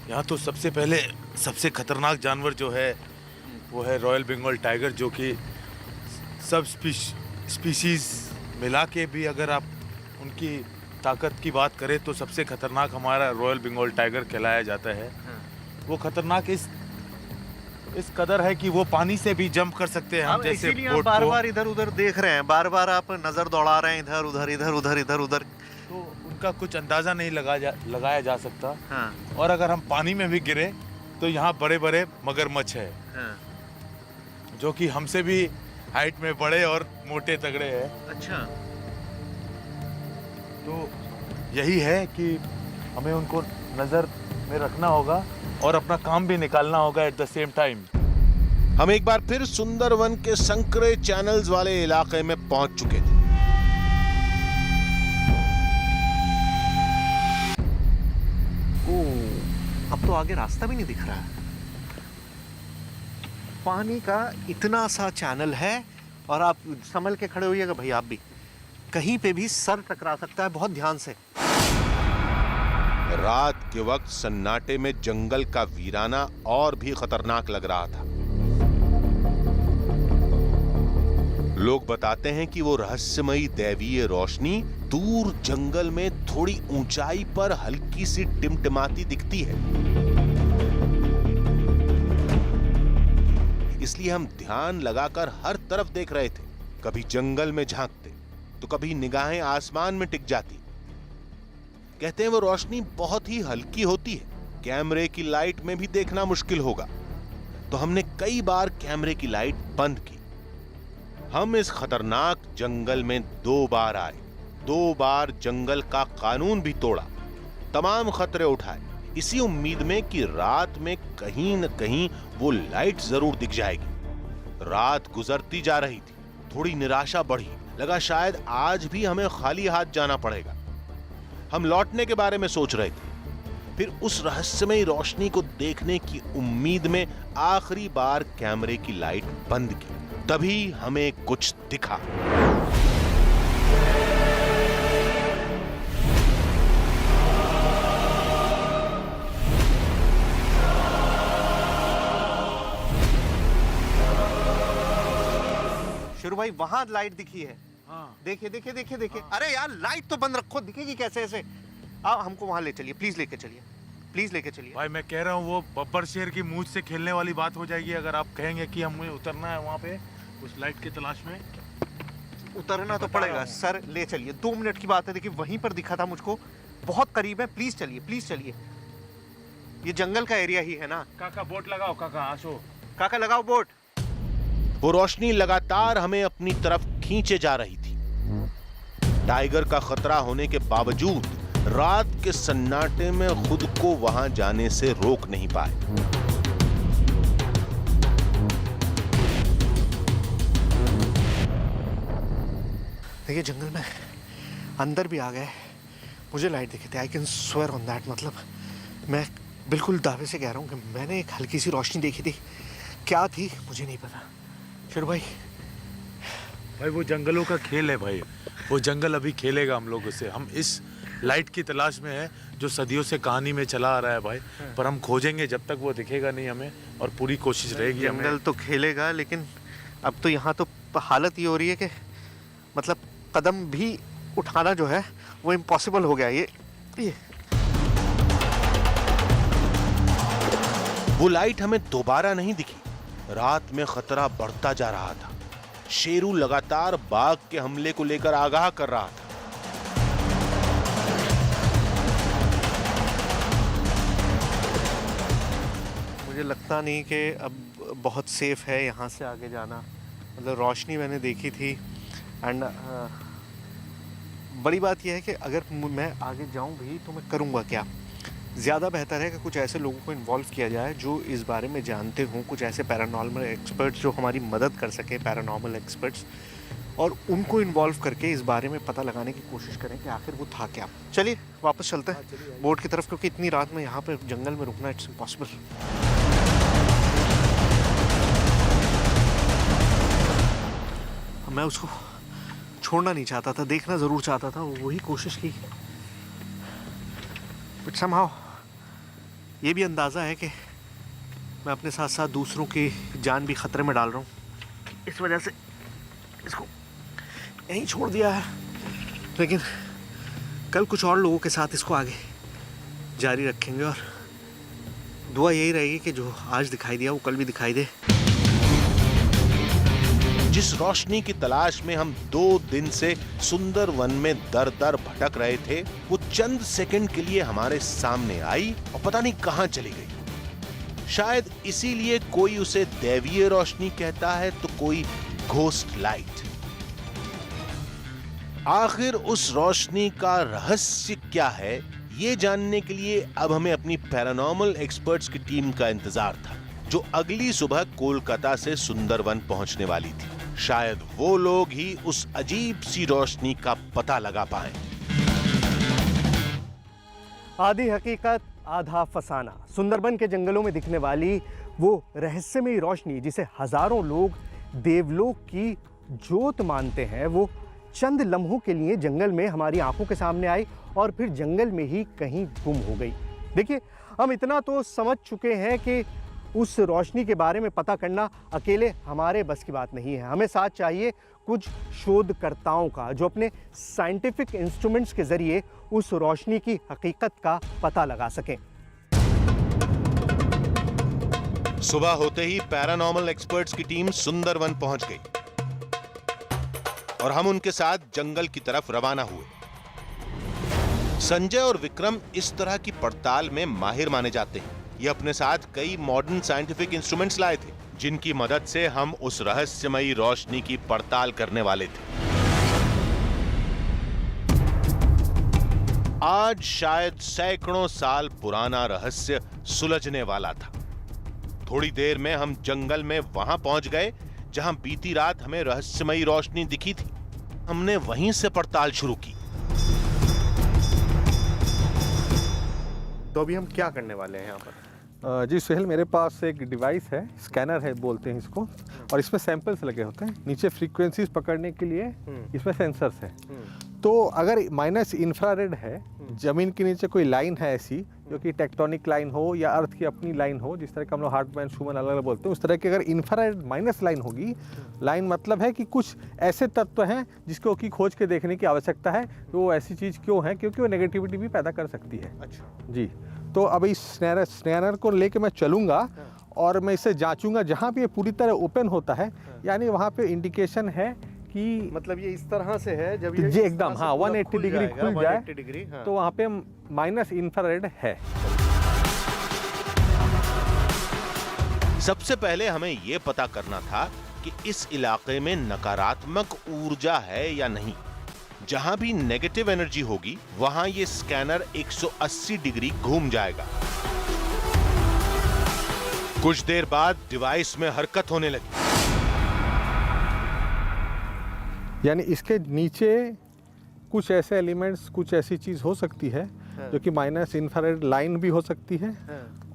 यहाँ तो सबसे पहले सबसे खतरनाक जानवर जो है वो है रॉयल बंगाल टाइगर, जो कि सब स्पीशीज मिला के भी अगर आप उनकी ताकत की बात करें तो सबसे खतरनाक हमारा रॉयल बंगाल टाइगर कहलाया जाता है। वो खतरनाक इस कदर है कि वो पानी से भी जंप कर सकते हैं हम जैसे बोट बार को। बार इधर उधर देख रहे हैं, बार बार आप नजर दौड़ा रहे हैं इधर उधर इधर उधर इधर उधर, तो उनका कुछ अंदाजा नहीं लगाया जा सकता। हाँ। और अगर हम पानी में भी गिरे तो यहाँ बड़े बड़े मगरमच्छ है, हाँ। जो कि हमसे भी हाइट में बड़े और मोटे तगड़े हैं। अच्छा। तो यही है कि हमें उनको नजर में रखना होगा और अपना काम भी निकालना होगा एट द सेम टाइम। हम एक बार फिर सुंदरवन के संकरे चैनल्स वाले इलाके में पहुंच चुके थे। ओह, अब तो आगे रास्ता भी नहीं दिख रहा है। पानी का इतना सा चैनल है और आप संभल के खड़े होइएगा भाई, आप भी कहीं पे भी सर टकरा सकता है, बहुत ध्यान से। रात के वक्त सन्नाटे में जंगल का वीराना और भी खतरनाक लग रहा था। लोग बताते हैं कि वो रहस्यमयी दैवीय रोशनी दूर जंगल में थोड़ी ऊंचाई पर हल्की सी टिमटिमाती दिखती है। इसलिए हम ध्यान लगाकर हर तरफ देख रहे थे। कभी जंगल में झांकते तो कभी निगाहें आसमान में टिक जाती। कहते हैं वो रोशनी बहुत ही हल्की होती है, कैमरे की लाइट में भी देखना मुश्किल होगा। तो हमने कई बार कैमरे की लाइट बंद की। हम इस खतरनाक जंगल में 2 बार आए, 2 बार जंगल का कानून भी तोड़ा, तमाम खतरे उठाए, इसी उम्मीद में कि रात में कहीं न कहीं वो लाइट जरूर दिख जाएगी। रात गुजरती जा रही थी, थोड़ी निराशा बढ़ी, लगा शायद आज भी हमें खाली हाथ जाना पड़ेगा। हम लौटने के बारे में सोच रहे थे। फिर उस रहस्यमयी रोशनी को देखने की उम्मीद में आखिरी बार कैमरे की लाइट बंद की। तभी हमें कुछ दिखा। शुरू भाई, वहां लाइट दिखी है। देखिए देखिए देखिए देखिए। अरे यार, लाइट तो बंद रखो, दिखेगी कैसे ऐसे? आप हमको वहां ले चलिए, प्लीज लेके चलिए, प्लीज लेके चलिए। भाई मैं कह रहा हूँ वो बब्बर शेर की मूंछ से खेलने वाली बात हो जाएगी अगर आप कहेंगे कि हमें उतरना है वहाँ पे उस लाइट की तलाश में। उतरना तो पड़ेगा सर, ले चलिए। 2 मिनट की बात है, देखिए वहीं पर दिखा था मुझको, बहुत करीब है। प्लीज चलिए, प्लीज चलिए। ये जंगल का एरिया ही है ना। काका बोट लगाओ, काका आशो, काका लगाओ बोट। वो रोशनी लगातार हमें अपनी तरफ खींचे जा रही थी। टाइगर का खतरा होने के बावजूद रात के सन्नाटे में खुद को वहां जाने से रोक नहीं पाए। देखिए जंगल में अंदर भी आ गए, मुझे लाइट दिखी थी। I can swear on that. मतलब मैं बिल्कुल दावे से कह रहा हूँ कि मैंने एक हल्की सी रोशनी देखी थी। क्या थी मुझे नहीं पता। शुरू भाई, भाई वो जंगलों का खेल है भाई, वो जंगल अभी खेलेगा हम लोगों से। हम इस लाइट की तलाश में है जो सदियों से कहानी में चला आ रहा है भाई, पर हम खोजेंगे जब तक वो दिखेगा नहीं हमें, और पूरी कोशिश रहेगी। जंगल तो खेलेगा, लेकिन अब तो यहाँ तो हालत ये हो रही है कि मतलब कदम भी उठाना जो है वो इम्पॉसिबल हो गया। ये वो लाइट हमें दोबारा नहीं दिखी। रात में खतरा बढ़ता जा रहा था। शेरू लगातार बाघ के हमले को लेकर आगाह कर रहा था। मुझे लगता नहीं कि अब बहुत सेफ है यहाँ से आगे जाना। मतलब रोशनी मैंने देखी थी, एंड बड़ी बात यह है कि अगर मैं आगे जाऊँ भी तो मैं करूँगा क्या। ज़्यादा बेहतर है कि कुछ ऐसे लोगों को इन्वॉल्व किया जाए जो इस बारे में जानते हों, कुछ ऐसे पैरानॉर्मल एक्सपर्ट्स जो हमारी मदद कर सके, पैरानॉर्मल एक्सपर्ट्स, और उनको इन्वॉल्व करके इस बारे में पता लगाने की कोशिश करें कि आखिर वो था क्या। चलिए वापस चलते हैं बोट की तरफ, क्योंकि इतनी रात में यहाँ पर जंगल में रुकना इट्स इम्पॉसिबल। मैं उसको छोड़ना नहीं चाहता था, देखना ज़रूर चाहता था, वही कोशिश की। बट समहाउ ये भी अंदाज़ा है कि मैं अपने साथ साथ दूसरों की जान भी ख़तरे में डाल रहा हूँ। इस वजह से इसको यहीं छोड़ दिया है, लेकिन कल कुछ और लोगों के साथ इसको आगे जारी रखेंगे और दुआ यही रहेगी कि जो आज दिखाई दिया वो कल भी दिखाई दे। जिस रोशनी की तलाश में हम 2 दिन से सुंदर वन में दर दर भटक रहे थे, वो चंद सेकंड के लिए हमारे सामने आई और पता नहीं कहां चली गई। शायद इसीलिए कोई उसे दैवीय रोशनी कहता है तो कोई घोस्ट लाइट। आखिर उस रोशनी का रहस्य क्या है, ये जानने के लिए अब हमें अपनी पैरानॉर्मल एक्सपर्ट्स की टीम का इंतजार था, जो अगली सुबह कोलकाता से सुंदरवन पहुंचने वाली थी। शायद वो लोग ही उस अजीब सी रोशनी का पता लगा पाए। आधी हकीकत आधा फसाना, सुंदरबन के जंगलों में दिखने वाली वो रहस्यमयी रोशनी जिसे हजारों लोग देवलोक की जोत मानते हैं, वो चंद लम्हों के लिए जंगल में हमारी आंखों के सामने आई और फिर जंगल में ही कहीं गुम हो गई। देखिए, हम इतना तो समझ चुके हैं कि उस रोशनी के बारे में पता करना अकेले हमारे बस की बात नहीं है। हमें साथ चाहिए कुछ शोधकर्ताओं का, जो अपने साइंटिफिक इंस्ट्रूमेंट्स के जरिए उस रोशनी की हकीकत का पता लगा सकें। सुबह होते ही पैरानॉर्मल एक्सपर्ट्स की टीम सुंदरवन पहुंच गई और हम उनके साथ जंगल की तरफ रवाना हुए। संजय और विक्रम इस तरह की पड़ताल में माहिर माने जाते हैं। ये अपने साथ कई मॉडर्न साइंटिफिक इंस्ट्रूमेंट्स लाए थे, जिनकी मदद से हम उस रहस्यमयी रोशनी की पड़ताल करने वाले थे। आज शायद सैकड़ों साल पुराना रहस्य सुलझने वाला था। थोड़ी देर में हम जंगल में वहां पहुंच गए जहां बीती रात हमें रहस्यमयी रोशनी दिखी थी। हमने वहीं से पड़ताल शुरू की। तो अभी हम क्या करने वाले हैं यहाँ पर? जी सुहेल, मेरे पास एक डिवाइस है, स्कैनर है बोलते हैं इसको, और इसमें सैंपल्स लगे होते हैं। नीचे फ्रीक्वेंसीज पकड़ने के लिए इसमें सेंसर्स हैं। तो अगर माइनस इंफ्रारेड है, जमीन के नीचे कोई लाइन है ऐसी जो कि टेक्टोनिक लाइन हो या अर्थ की अपनी लाइन हो, जिस तरह का हम लोग हार्टमैन शूमन अलग अलग बोलते हैं, उस तरह की अगर इंफ्रारेड माइनस लाइन होगी, लाइन मतलब है कि कुछ ऐसे तत्व हैं जिसको की खोज के देखने की आवश्यकता है। तो वो ऐसी चीज़ क्यों है, क्योंकि वो नेगेटिविटी भी पैदा कर सकती है। अच्छा जी, तो अब इस स्कैनर को लेके मैं चलूँगा और मैं इसे जांचूंगा। जहाँ पे ये पूरी तरह ओपन होता है, यानी वहाँ पे इंडिकेशन है कि मतलब ये इस तरह से है, जब ये जी एकदम हाँ 180 डिग्री खुल जाए, 180 डिग्री, हाँ। तो वहाँ पे माइनस इंफ्रारेड है। सबसे पहले हमें यह पता करना था कि इस इलाके में नकारात्मक ऊर्जा है या नहीं। जहां भी नेगेटिव एनर्जी होगी वहां ये स्कैनर 180 डिग्री घूम जाएगा। कुछ देर बाद डिवाइस में हरकत होने लगी। यानी इसके नीचे कुछ ऐसे एलिमेंट्स, कुछ ऐसी चीज हो सकती है जो कि माइनस इंफ्रारेड लाइन भी हो सकती है,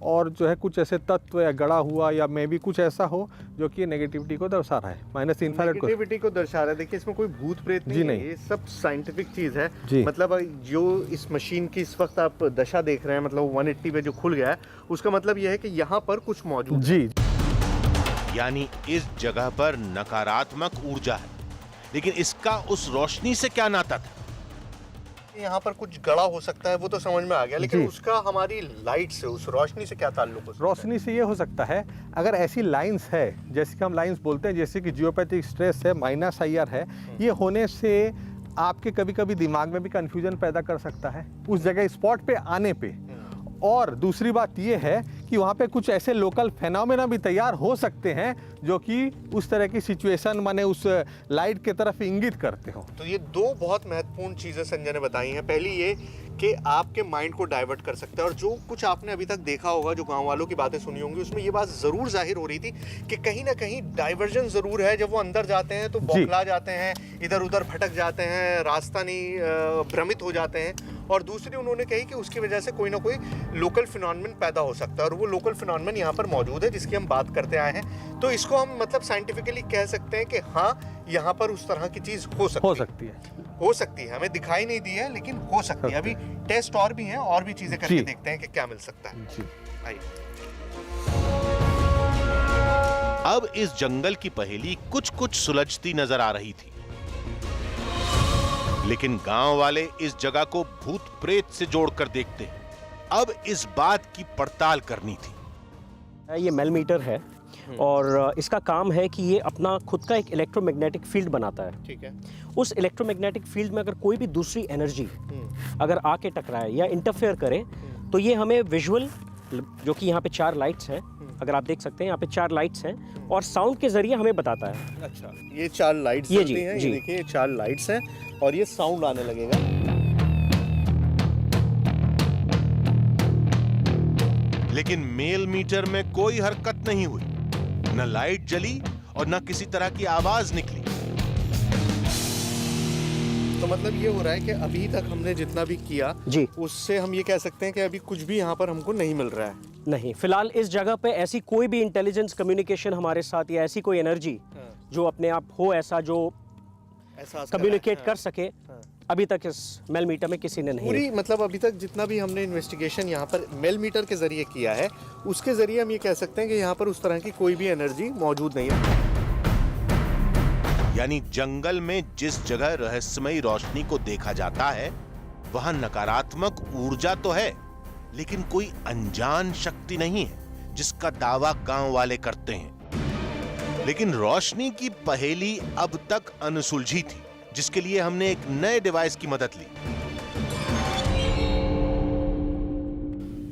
और जो है कुछ ऐसे तत्व या गड़ा हुआ या मे भी कुछ ऐसा हो जो कि नेगेटिविटी को दर्शा रहा है, माइनस इंफ्रारेड को। नेगेटिविटी को दर्शा रहा है। देखिए, इसमें कोई भूत प्रेत नहीं है, ये सब साइंटिफिक चीज है। जी। मतलब जो इस मशीन की इस वक्त आप दशा देख रहे हैं, मतलब 180 पे जो खुल गया है, उसका मतलब यह है कि यहाँ पर कुछ मौजूद जी है। यानी इस जगह पर नकारात्मक ऊर्जा है, लेकिन इसका उस रोशनी से क्या नाता था? यहाँ पर कुछ गड़ा हो सकता है, वो तो समझ में आ गया, लेकिन उसका हमारी लाइट से, उस रोशनी से क्या ताल्लुक हो सकता है? रोशनी से ये हो सकता है, अगर ऐसी लाइंस है, जैसे कि हम लाइंस बोलते हैं, जैसे कि जियोपैथिक स्ट्रेस है, माइनस IR है, ये होने से आपके कभी कभी दिमाग में भी कंफ्यूजन पैदा कर सकता है उस जगह स्पॉट पे आने पे। और दूसरी बात ये है कि वहाँ पे कुछ ऐसे लोकल फेनोमेना भी तैयार हो सकते हैं जो कि उस तरह की सिचुएशन माने उस लाइट के तरफ इंगित करते हो। तो ये दो बहुत महत्वपूर्ण चीज़ें संजय ने बताई हैं। पहली ये कि आपके माइंड को डाइवर्ट कर सकता है, और जो कुछ आपने अभी तक देखा होगा, जो गांव वालों की बातें सुनी होंगी, उसमें ये बात ज़रूर जाहिर हो रही थी कि कहीं ना कहीं डाइवर्जन ज़रूर है। जब वो अंदर जाते हैं तो बौखला जाते हैं, इधर उधर भटक जाते हैं, रास्ता नहीं, भ्रमित हो जाते हैं। और दूसरी उन्होंने कही कि उसकी वजह से कोई ना कोई लोकल फिनोमेनन पैदा हो सकता है, और वो लोकल फिनोमेनन यहाँ पर मौजूद है जिसकी हम बात करते आए हैं। तो इसको हम मतलब साइंटिफिकली कह सकते हैं कि हाँ, यहाँ पर उस तरह की चीज़ हो सकती है। हमें दिखाई नहीं दी है लेकिन हो सकती है। अभी टेस्ट और भी हैं, और भी चीज़ें करके देखते हैं कि क्या मिल सकता है। आइए। अब इस जंगल की पहेली कुछ कुछ सुलझती नजर आ रही थी, लेकिन गांव वाले इस जगह को भूत प्रेत से जोड़कर देखते हैं। अब इस बात की पड़ताल करनी थी। ये मेलमीटर है और इसका काम है कि ये अपना खुद का एक इलेक्ट्रोमैग्नेटिक फील्ड बनाता है। ठीक है। उस इलेक्ट्रोमैग्नेटिक फील्ड में अगर कोई भी दूसरी एनर्जी अगर आके टकराए या इंटरफेयर करे तो ये हमें विजुअल, जो कि यहाँ पे 4 लाइट्स हैं, अगर आप देख सकते हैं यहाँ पे 4 लाइट्स हैं, और साउंड के जरिए हमें बताता है। अच्छा, ये 4 लाइट्स ये चलती हैं, ये देखिए ये 4 लाइट्स हैं और ये साउंड आने लगेगा। लेकिन मेल मीटर में कोई हरकत नहीं हुई, न लाइट जली और न किसी तरह की आवाज निकली। तो मतलब ये हो रहा है कि अभी तक हमने जितना भी किया जी, उससे हम ये कह सकते हैं कि अभी कुछ भी यहाँ पर हमको नहीं मिल रहा है। नहीं, फिलहाल इस जगह पे ऐसी कोई भी इंटेलिजेंस कम्युनिकेशन हमारे साथ या ऐसी कोई एनर्जी जो अपने आप हो ऐसा जो कम्युनिकेट कर सके, अभी तक इस मेल मीटर में किसी ने नहीं। पूरी मतलब अभी तक जितना भी हमने इन्वेस्टिगेशन यहाँ पर मेल मीटर के जरिए किया है, उसके जरिए हम ये कह सकते हैं कि यहाँ पर उस तरह की कोई भी एनर्जी मौजूद नहीं है। यानी जंगल में जिस जगह रहस्यमयी रोशनी को देखा जाता है वहां नकारात्मक ऊर्जा तो है, लेकिन कोई अनजान शक्ति नहीं है जिसका दावा गांव वाले करते हैं। लेकिन रोशनी की पहेली अब तक अनसुलझी थी, जिसके लिए हमने एक नए डिवाइस की मदद ली।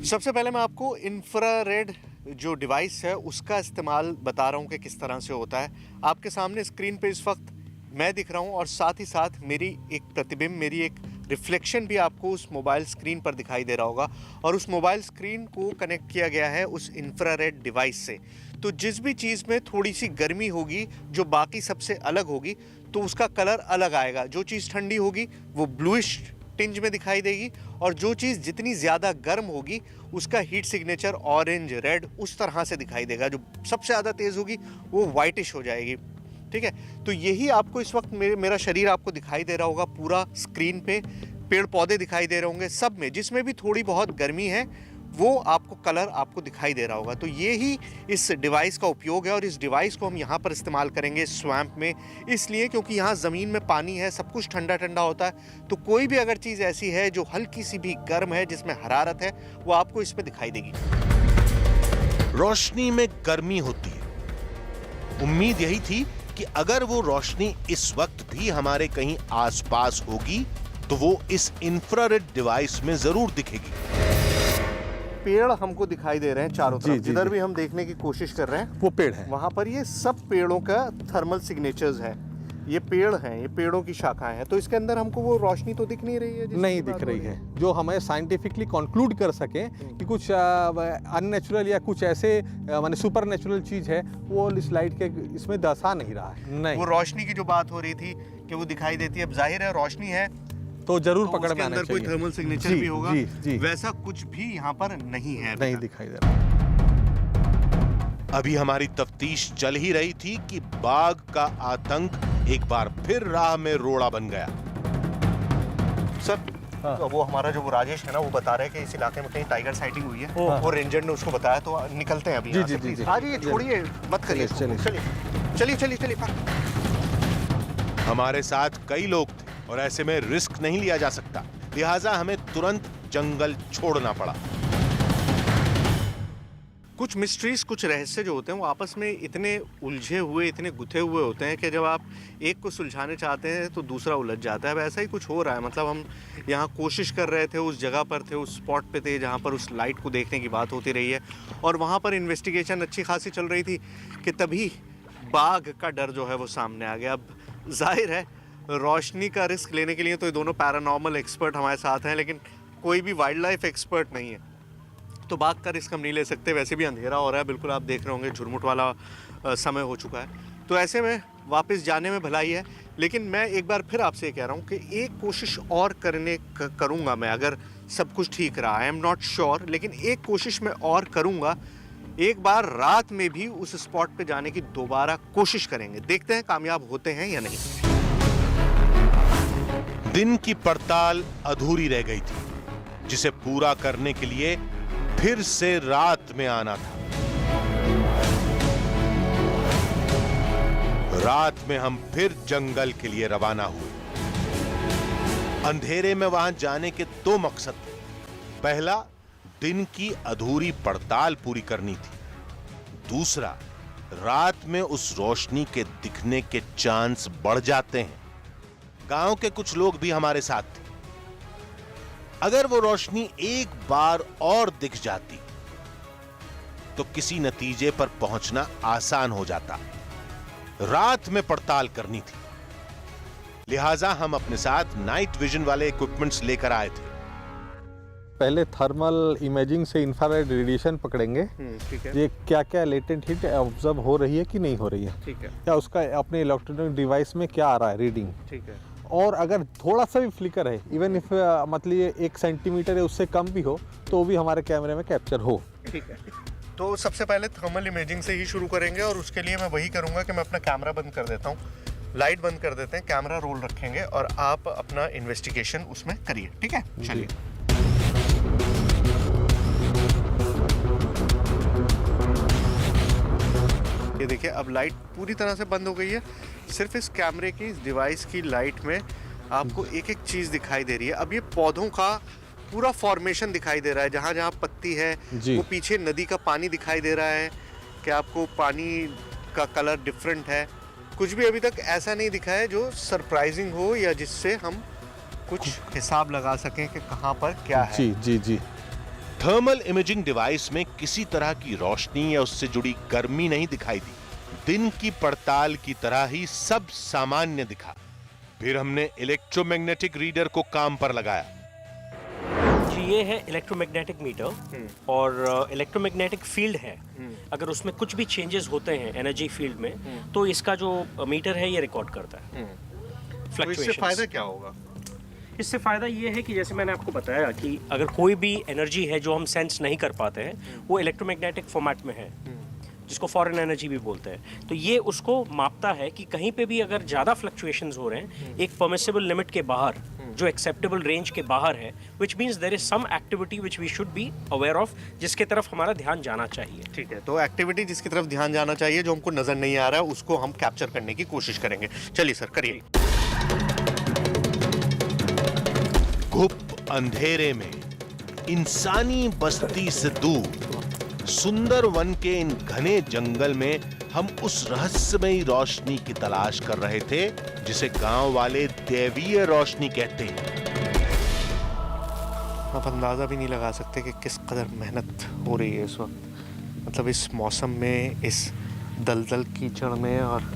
सबसे पहले मैं आपको इंफ्रारेड जो डिवाइस है उसका इस्तेमाल बता रहा हूँ कि किस तरह से होता है। आपके सामने स्क्रीन पे इस वक्त मैं दिख रहा हूँ और साथ ही साथ मेरी एक प्रतिबिंब, मेरी एक रिफ्लेक्शन भी आपको उस मोबाइल स्क्रीन पर दिखाई दे रहा होगा, और उस मोबाइल स्क्रीन को कनेक्ट किया गया है उस इंफ्रारेड डिवाइस से। तो जिस भी चीज़ में थोड़ी सी गर्मी होगी जो बाकी सबसे अलग होगी तो उसका कलर अलग आएगा। जो चीज़ ठंडी होगी वो ब्लूइश टिंज में दिखाई देगी, और जो चीज़ जितनी ज़्यादा गर्म होगी उसका हीट सिग्नेचर ऑरेंज, रेड उस तरह से दिखाई देगा। जो सबसे ज़्यादा तेज़ होगी वो वाइटिश हो जाएगी। ठीक है, तो यही आपको इस वक्त मेरा शरीर आपको दिखाई दे रहा होगा पूरा स्क्रीन पे। पेड़ पौधे दिखाई दे रहे होंगे, सब में जिसमें भी थोड़ी बहुत गर्मी है वो आपको कलर आपको दिखाई दे रहा होगा। तो ये ही इस डिवाइस का उपयोग है, और इस डिवाइस को हम यहाँ पर इस्तेमाल करेंगे स्वैम्प में, इसलिए क्योंकि यहाँ ज़मीन में पानी है, सब कुछ ठंडा ठंडा होता है। तो कोई भी अगर चीज़ ऐसी है जो हल्की सी भी गर्म है, जिसमें हरारत है, वो आपको इसमें दिखाई देगी। रोशनी में गर्मी होती है। उम्मीद यही थी कि अगर वो रोशनी इस वक्त भी हमारे कहीं आसपास होगी तो वो इस इंफ्रारेड डिवाइस में जरूर दिखेगी। पेड़ हमको दिखाई दे रहे हैं चारों तरफ, जिधर भी हम देखने की कोशिश कर रहे हैं वो पेड़ है। वहां पर ये सब पेड़ों का थर्मल सिग्नेचर्स है। ये पेड़ हैं, ये पेड़ों की शाखाएं हैं, तो इसके अंदर हमको वो रोशनी तो दिख नहीं रही है। नहीं दिख रही है जो हमें साइंटिफिकली कंक्लूड कर सके कि कुछ अननेचुरल या कुछ ऐसे माने सुपर नेचुरल चीज है, वो इस लाइट के इसमें दर्शा नहीं रहा है। नहीं, वो रोशनी की जो बात हो रही थी कि वो दिखाई देती है, अब जाहिर है रोशनी है तो जरूर पकड़ में आना अंदर कोई थर्मल सिग्नेचर भी होगा। जी। वैसा कुछ भी यहाँ पर नहीं है, नहीं दिखाई दे रहा। अभी हमारी तफ्तीश चल ही रही थी कि बाघ का आतंक एक बार फिर राह में रोड़ा बन गया। सर, तो वो हमारा जो राजेश है ना, वो बता रहे हैं कि इस इलाके में कहीं टाइगर साइटिंग हुई है, और रेंजर ने उसको बताया, तो निकलते हैं अभी यहाँ से। जी। आज ये छोड़िए, मत करिए, चलिए। हमारे साथ कई लोग थे और ऐसे में रिस्क नहीं लिया जा सकता, लिहाजा हमें तुरंत जंगल छोड़ना पड़ा। कुछ मिस्ट्रीज, कुछ रहस्य जो होते हैं वो आपस में इतने उलझे हुए, इतने गुथे हुए होते हैं कि जब आप एक को सुलझाने चाहते हैं तो दूसरा उलझ जाता है। अब ऐसा ही कुछ हो रहा है। मतलब हम यहाँ कोशिश कर रहे थे, उस जगह पर थे, उस स्पॉट पे थे जहाँ पर उस लाइट को देखने की बात होती रही है, और वहाँ पर इन्वेस्टिगेशन अच्छी खासी चल रही थी कि तभी बाघ का डर जो है वो सामने आ गया। अब जाहिर है रोशनी का रिस्क लेने के लिए तो ये दोनों पैरानॉर्मल एक्सपर्ट हमारे साथ हैं, लेकिन कोई भी वाइल्ड लाइफ एक्सपर्ट नहीं है, तो बाघ का रिस्क हम नहीं ले सकते। वैसे भी अंधेरा हो रहा है, बिल्कुल आप देख रहे होंगे झुरमुट वाला समय हो चुका है, तो ऐसे में वापस जाने में भलाई है। लेकिन मैं एक बार फिर आपसे ये कह रहा हूँ कि एक कोशिश और करूँगा मैं, अगर सब कुछ ठीक रहा, आई एम नॉट श्योर, लेकिन एक कोशिश मैं और करूँगा। एक बार रात में भी उस स्पॉट पे जाने की दोबारा कोशिश करेंगे, देखते हैं कामयाब होते हैं या नहीं। दिन की पड़ताल अधूरी रह गई थी, जिसे पूरा करने के लिए फिर से रात में आना था। रात में हम फिर जंगल के लिए रवाना हुए। अंधेरे में वहां जाने के दो मकसद थे। पहला, दिन की अधूरी पड़ताल पूरी करनी थी। दूसरा, रात में उस रोशनी के दिखने के चांस बढ़ जाते हैं। गांव के कुछ लोग भी हमारे साथ थे। अगर वो रोशनी एक बार और दिख जाती तो किसी नतीजे पर पहुंचना आसान हो जाता। रात में पड़ताल करनी थी, लिहाजा हम अपने साथ नाइट विजन वाले इक्विपमेंट्स लेकर आए थे। पहले थर्मल इमेजिंग से इंफ्रारेड रेडिएशन पकड़ेंगे, ठीक है। ये क्या क्या लेटेंट हीट ऑब्जर्व हो रही है कि नहीं हो रही है, ठीक है। या उसका अपने इलेक्ट्रॉनिक डिवाइस में क्या आ रहा है रीडिंग, ठीक है। और अगर थोड़ा सा भी फ्लिकर है, इवन इफ मतलब ये 1 सेंटीमीटर है उससे कम भी हो, तो भी हमारे कैमरे में कैप्चर हो। ठीक है। तो सबसे पहले थर्मल इमेजिंग से ही शुरू करेंगे, और उसके लिए मैं वही करूंगा कि मैं अपना कैमरा बंद कर देता हूँ, लाइट बंद कर देते हैं, कैमरा रोल रखेंगे और आप अपना इन्वेस्टिगेशन उसमें करिए, ठीक है? चलिए। ये देखिए, अब लाइट पूरी तरह से बंद हो गई है। सिर्फ इस कैमरे की, इस डिवाइस की लाइट में आपको एक एक चीज़ दिखाई दे रही है। अब ये पौधों का पूरा फॉर्मेशन दिखाई दे रहा है, जहाँ जहाँ पत्ती है, वो पीछे नदी का पानी दिखाई दे रहा है कि आपको पानी का कलर डिफरेंट है। कुछ भी अभी तक ऐसा नहीं दिखा है जो सरप्राइजिंग हो या जिससे हम कुछ हिसाब लगा सकें कि कहाँ पर क्या है। जी जी जी। थर्मल इमेजिंग डिवाइस में किसी तरह की रोशनी या उससे जुड़ी गर्मी नहीं दिखाई दी। दिन की पड़ताल की तरह ही सब सामान्य दिखा। फिर हमने इलेक्ट्रोमैग्नेटिक रीडर को काम पर लगाया। जी, ये है इलेक्ट्रोमैग्नेटिक मीटर, और इलेक्ट्रोमैग्नेटिक फील्ड है। अगर उसमें कुछ भी चेंजेस होते हैं एनर्जी फील्ड में, तो इसका जो मीटर है ये रिकॉर्ड करता है। तो इससे फायदा क्या होगा? इससे फ़ायदा ये है कि जैसे मैंने आपको बताया कि अगर कोई भी एनर्जी है जो हम सेंस नहीं कर पाते हैं, वो इलेक्ट्रोमैग्नेटिक फॉर्मेट में है, जिसको फॉरेन एनर्जी भी बोलते हैं। तो ये उसको मापता है कि कहीं पे भी अगर ज़्यादा फ्लक्चुएशंस हो रहे हैं एक परमिसिबल लिमिट के बाहर, जो एक्सेप्टेबल रेंज के बाहर है, which means there is some activity which we should be aware of, जिसके तरफ हमारा ध्यान जाना चाहिए। ठीक है, तो एक्टिविटी जिसकी तरफ ध्यान जाना चाहिए, जो हमको नज़र नहीं आ रहा है, उसको हम कैप्चर करने की कोशिश करेंगे। चलिए सर, करिए। घुप अंधेरे में इंसानी बस्ती से दूर सुंदर वन के इन घने जंगल में हम उस रहस्यमयी रोशनी की तलाश कर रहे थे जिसे गांव वाले दैवीय रोशनी कहते हैं। आप अंदाज़ा भी नहीं लगा सकते कि किस कदर मेहनत हो रही है इस वक्त। मतलब इस मौसम में, इस दलदल कीचड़ में और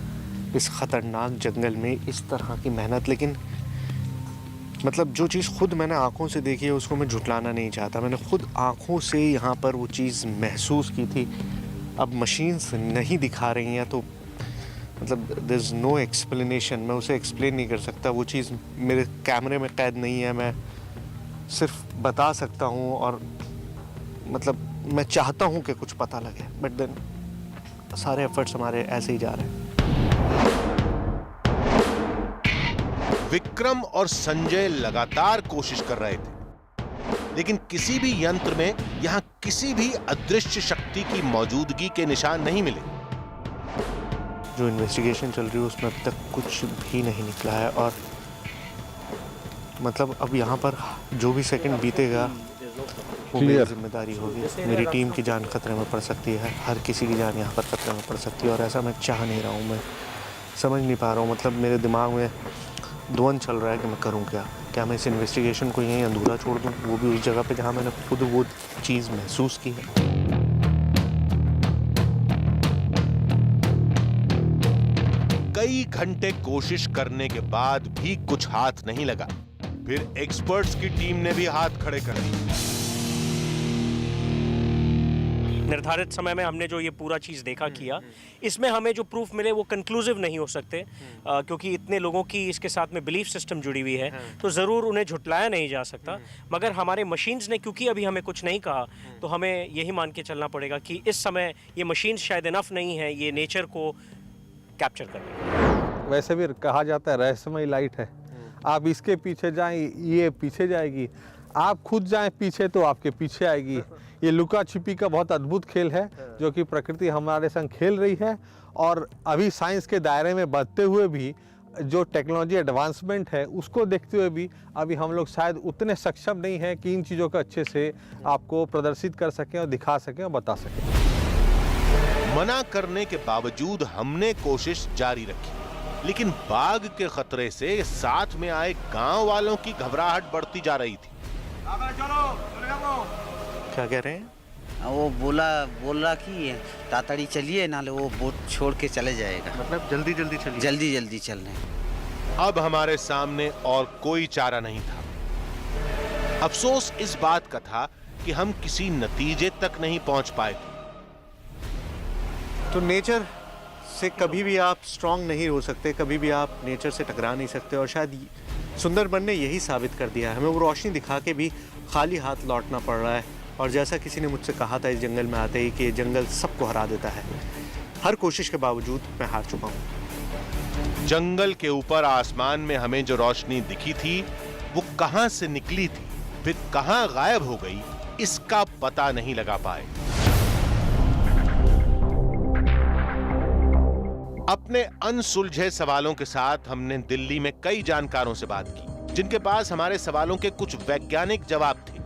इस ख़तरनाक जंगल में इस तरह की मेहनत। लेकिन मतलब जो चीज़ खुद मैंने आँखों से देखी है उसको मैं झुटलाना नहीं चाहता। मैंने खुद आँखों से यहाँ पर वो चीज़ महसूस की थी। अब मशीन्स नहीं दिखा रही हैं तो मतलब देयर इज़ नो एक्सप्लेनेशन। मैं उसे एक्सप्लेन नहीं कर सकता। वो चीज़ मेरे कैमरे में कैद नहीं है। मैं सिर्फ बता सकता हूँ और मतलब मैं चाहता हूँ कि कुछ पता लगे, बट देन सारे एफर्ट्स हमारे ऐसे ही जा रहे हैं। विक्रम और संजय लगातार कोशिश कर रहे थे, लेकिन किसी भी यंत्र में यहां किसी भी अदृश्य शक्ति की मौजूदगी के निशान नहीं मिले। जो इन्वेस्टिगेशन चल रही है उसमें अब तक कुछ भी नहीं निकला है और मतलब अब यहाँ पर जो भी सेकंड बीतेगा वो मेरी जिम्मेदारी होगी। मेरी टीम की जान खतरे में पड़ सकती है, हर किसी की जान यहाँ पर खतरे में पड़ सकती है और ऐसा मैं चाह नहीं रहा हूँ। मैं समझ नहीं पा रहा हूँ, मतलब मेरे दिमाग में द्वंद चल रहा है कि मैं करूं क्या मैं इस इन्वेस्टिगेशन को यहीं अधूरा छोड़ दूं, वो भी उस जगह पे जहां मैंने खुद वो चीज़ महसूस की है। कई घंटे कोशिश करने के बाद भी कुछ हाथ नहीं लगा। फिर एक्सपर्ट्स की टीम ने भी हाथ खड़े कर दिए। निर्धारित समय में हमने जो ये पूरा चीज़ देखा किया, इसमें हमें जो प्रूफ मिले वो कंक्लूसिव नहीं हो सकते, क्योंकि इतने लोगों की इसके साथ में बिलीफ सिस्टम जुड़ी हुई है, तो ज़रूर उन्हें झुटलाया नहीं जा सकता। मगर हमारे मशीन्स ने क्योंकि अभी हमें कुछ नहीं कहा, तो हमें यही मान के चलना पड़ेगा कि इस समय ये मशीन्स शायद इनफ नहीं है ये नेचर को कैप्चर करने। वैसे भी कहा जाता है रहस्यमय लाइट है, आप इसके पीछे जाएं ये पीछे जाएगी, आप खुद जाएं पीछे तो आपके पीछे आएगी। ये लुका छिपी का बहुत अद्भुत खेल है जो कि प्रकृति हमारे संग खेल रही है। और अभी साइंस के दायरे में बढ़ते हुए भी जो टेक्नोलॉजी एडवांसमेंट है उसको देखते हुए भी अभी हम लोग शायद उतने सक्षम नहीं हैं कि इन चीज़ों को अच्छे से आपको प्रदर्शित कर सकें और दिखा सकें और बता सकें। मना करने के बावजूद हमने कोशिश जारी रखी, लेकिन बाघ के खतरे से साथ में आए गांव वालों की घबराहट बढ़ती जा रही थी। क्या कह रहे हैं? वो बोल रहा कि तातड़ी चलिए, नाले वो बोट छोड़ के चले जाएगा। मतलब जल्दी जल्दी चलिए। जल्दी चलने। अब हमारे सामने और कोई चारा नहीं था। अफसोस इस बात का था कि हम किसी नतीजे तक नहीं पहुंच पाए थे। तो नेचर से कभी भी आप स्ट्रांग नहीं हो सकते, कभी भी आप नेचर से टकरा नहीं सकते, और शायद सुंदरबन ने यही साबित कर दिया है। हमें वो रोशनी दिखा के भी खाली हाथ लौटना पड़ रहा है। और जैसा किसी ने मुझसे कहा था इस जंगल में आते ही कि ये जंगल सबको हरा देता है, हर कोशिश के बावजूद मैं हार चुका हूँ। जंगल के ऊपर आसमान में हमें जो रोशनी दिखी थी वो कहां से निकली थी, फिर कहां गायब हो गई, इसका पता नहीं लगा पाए। अपने अनसुलझे सवालों के साथ हमने दिल्ली में कई जानकारों से बात की, जिनके पास हमारे सवालों के कुछ वैज्ञानिक जवाब थे।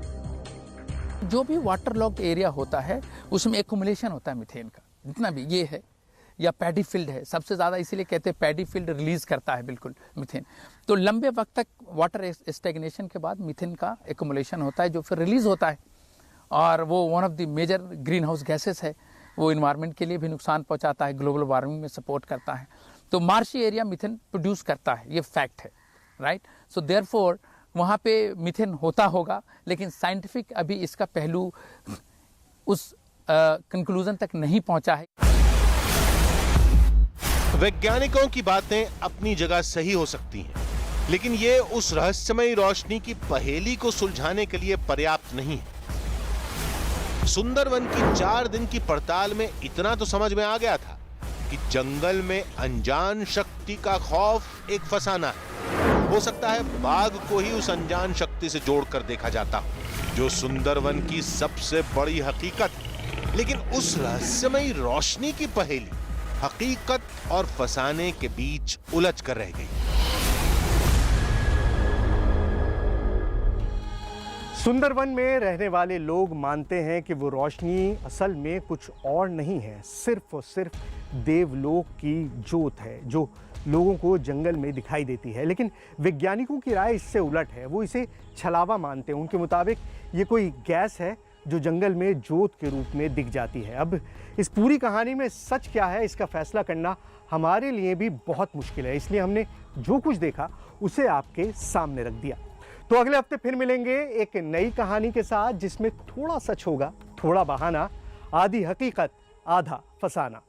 जो भी वाटर लॉक्ड एरिया होता है उसमें एक्युमुलेशन होता है मीथेन का, जितना भी ये है या पैडी फील्ड है, सबसे ज़्यादा इसीलिए कहते हैं पैडी फील्ड रिलीज करता है बिल्कुल मीथेन। तो लंबे वक्त तक वाटर स्टेगनेशन के बाद मीथेन का एक्युमुलेशन होता है जो फिर रिलीज होता है, और वो one of the major greenhouse gases है। वो इन्वायरमेंट के लिए भी नुकसान पहुंचाता है, ग्लोबल वार्मिंग में सपोर्ट करता है। तो मार्शी एरिया मीथेन प्रोड्यूस करता है, ये फैक्ट है, राइट। सो देयरफॉर वहाँ पे मीथेन होता होगा, लेकिन साइंटिफिक अभी इसका पहलू उस कंक्लूजन तक नहीं पहुंचा है। वैज्ञानिकों की बातें अपनी जगह सही हो सकती हैं, लेकिन ये उस रहस्यमयी रोशनी की पहेली को सुलझाने के लिए पर्याप्त नहीं है। सुंदरवन की 4 दिन की पड़ताल में इतना तो समझ में आ गया था कि जंगल में अनजान शक्ति का खौफ एक फसाना है। हो सकता है बाघ को ही उस अनजान शक्ति से जोड़कर देखा जाता हो, जो सुंदरवन की सबसे बड़ी हकीकत है। लेकिन उस रहस्यमयी रोशनी की पहेली हकीकत और फसाने के बीच उलझ कर रह गई। सुंदरवन में रहने वाले लोग मानते हैं कि वो रोशनी असल में कुछ और नहीं है, सिर्फ और सिर्फ देवलोक की जोत है जो लोगों को जंगल में दिखाई देती है। लेकिन वैज्ञानिकों की राय इससे उलट है, वो इसे छलावा मानते हैं। उनके मुताबिक ये कोई गैस है जो जंगल में जोत के रूप में दिख जाती है। अब इस पूरी कहानी में सच क्या है, इसका फैसला करना हमारे लिए भी बहुत मुश्किल है, इसलिए हमने जो कुछ देखा उसे आपके सामने रख दिया। तो अगले हफ्ते फिर मिलेंगे एक नई कहानी के साथ, जिसमें थोड़ा सच होगा, थोड़ा बहाना, आधी हकीकत, आधा फसाना।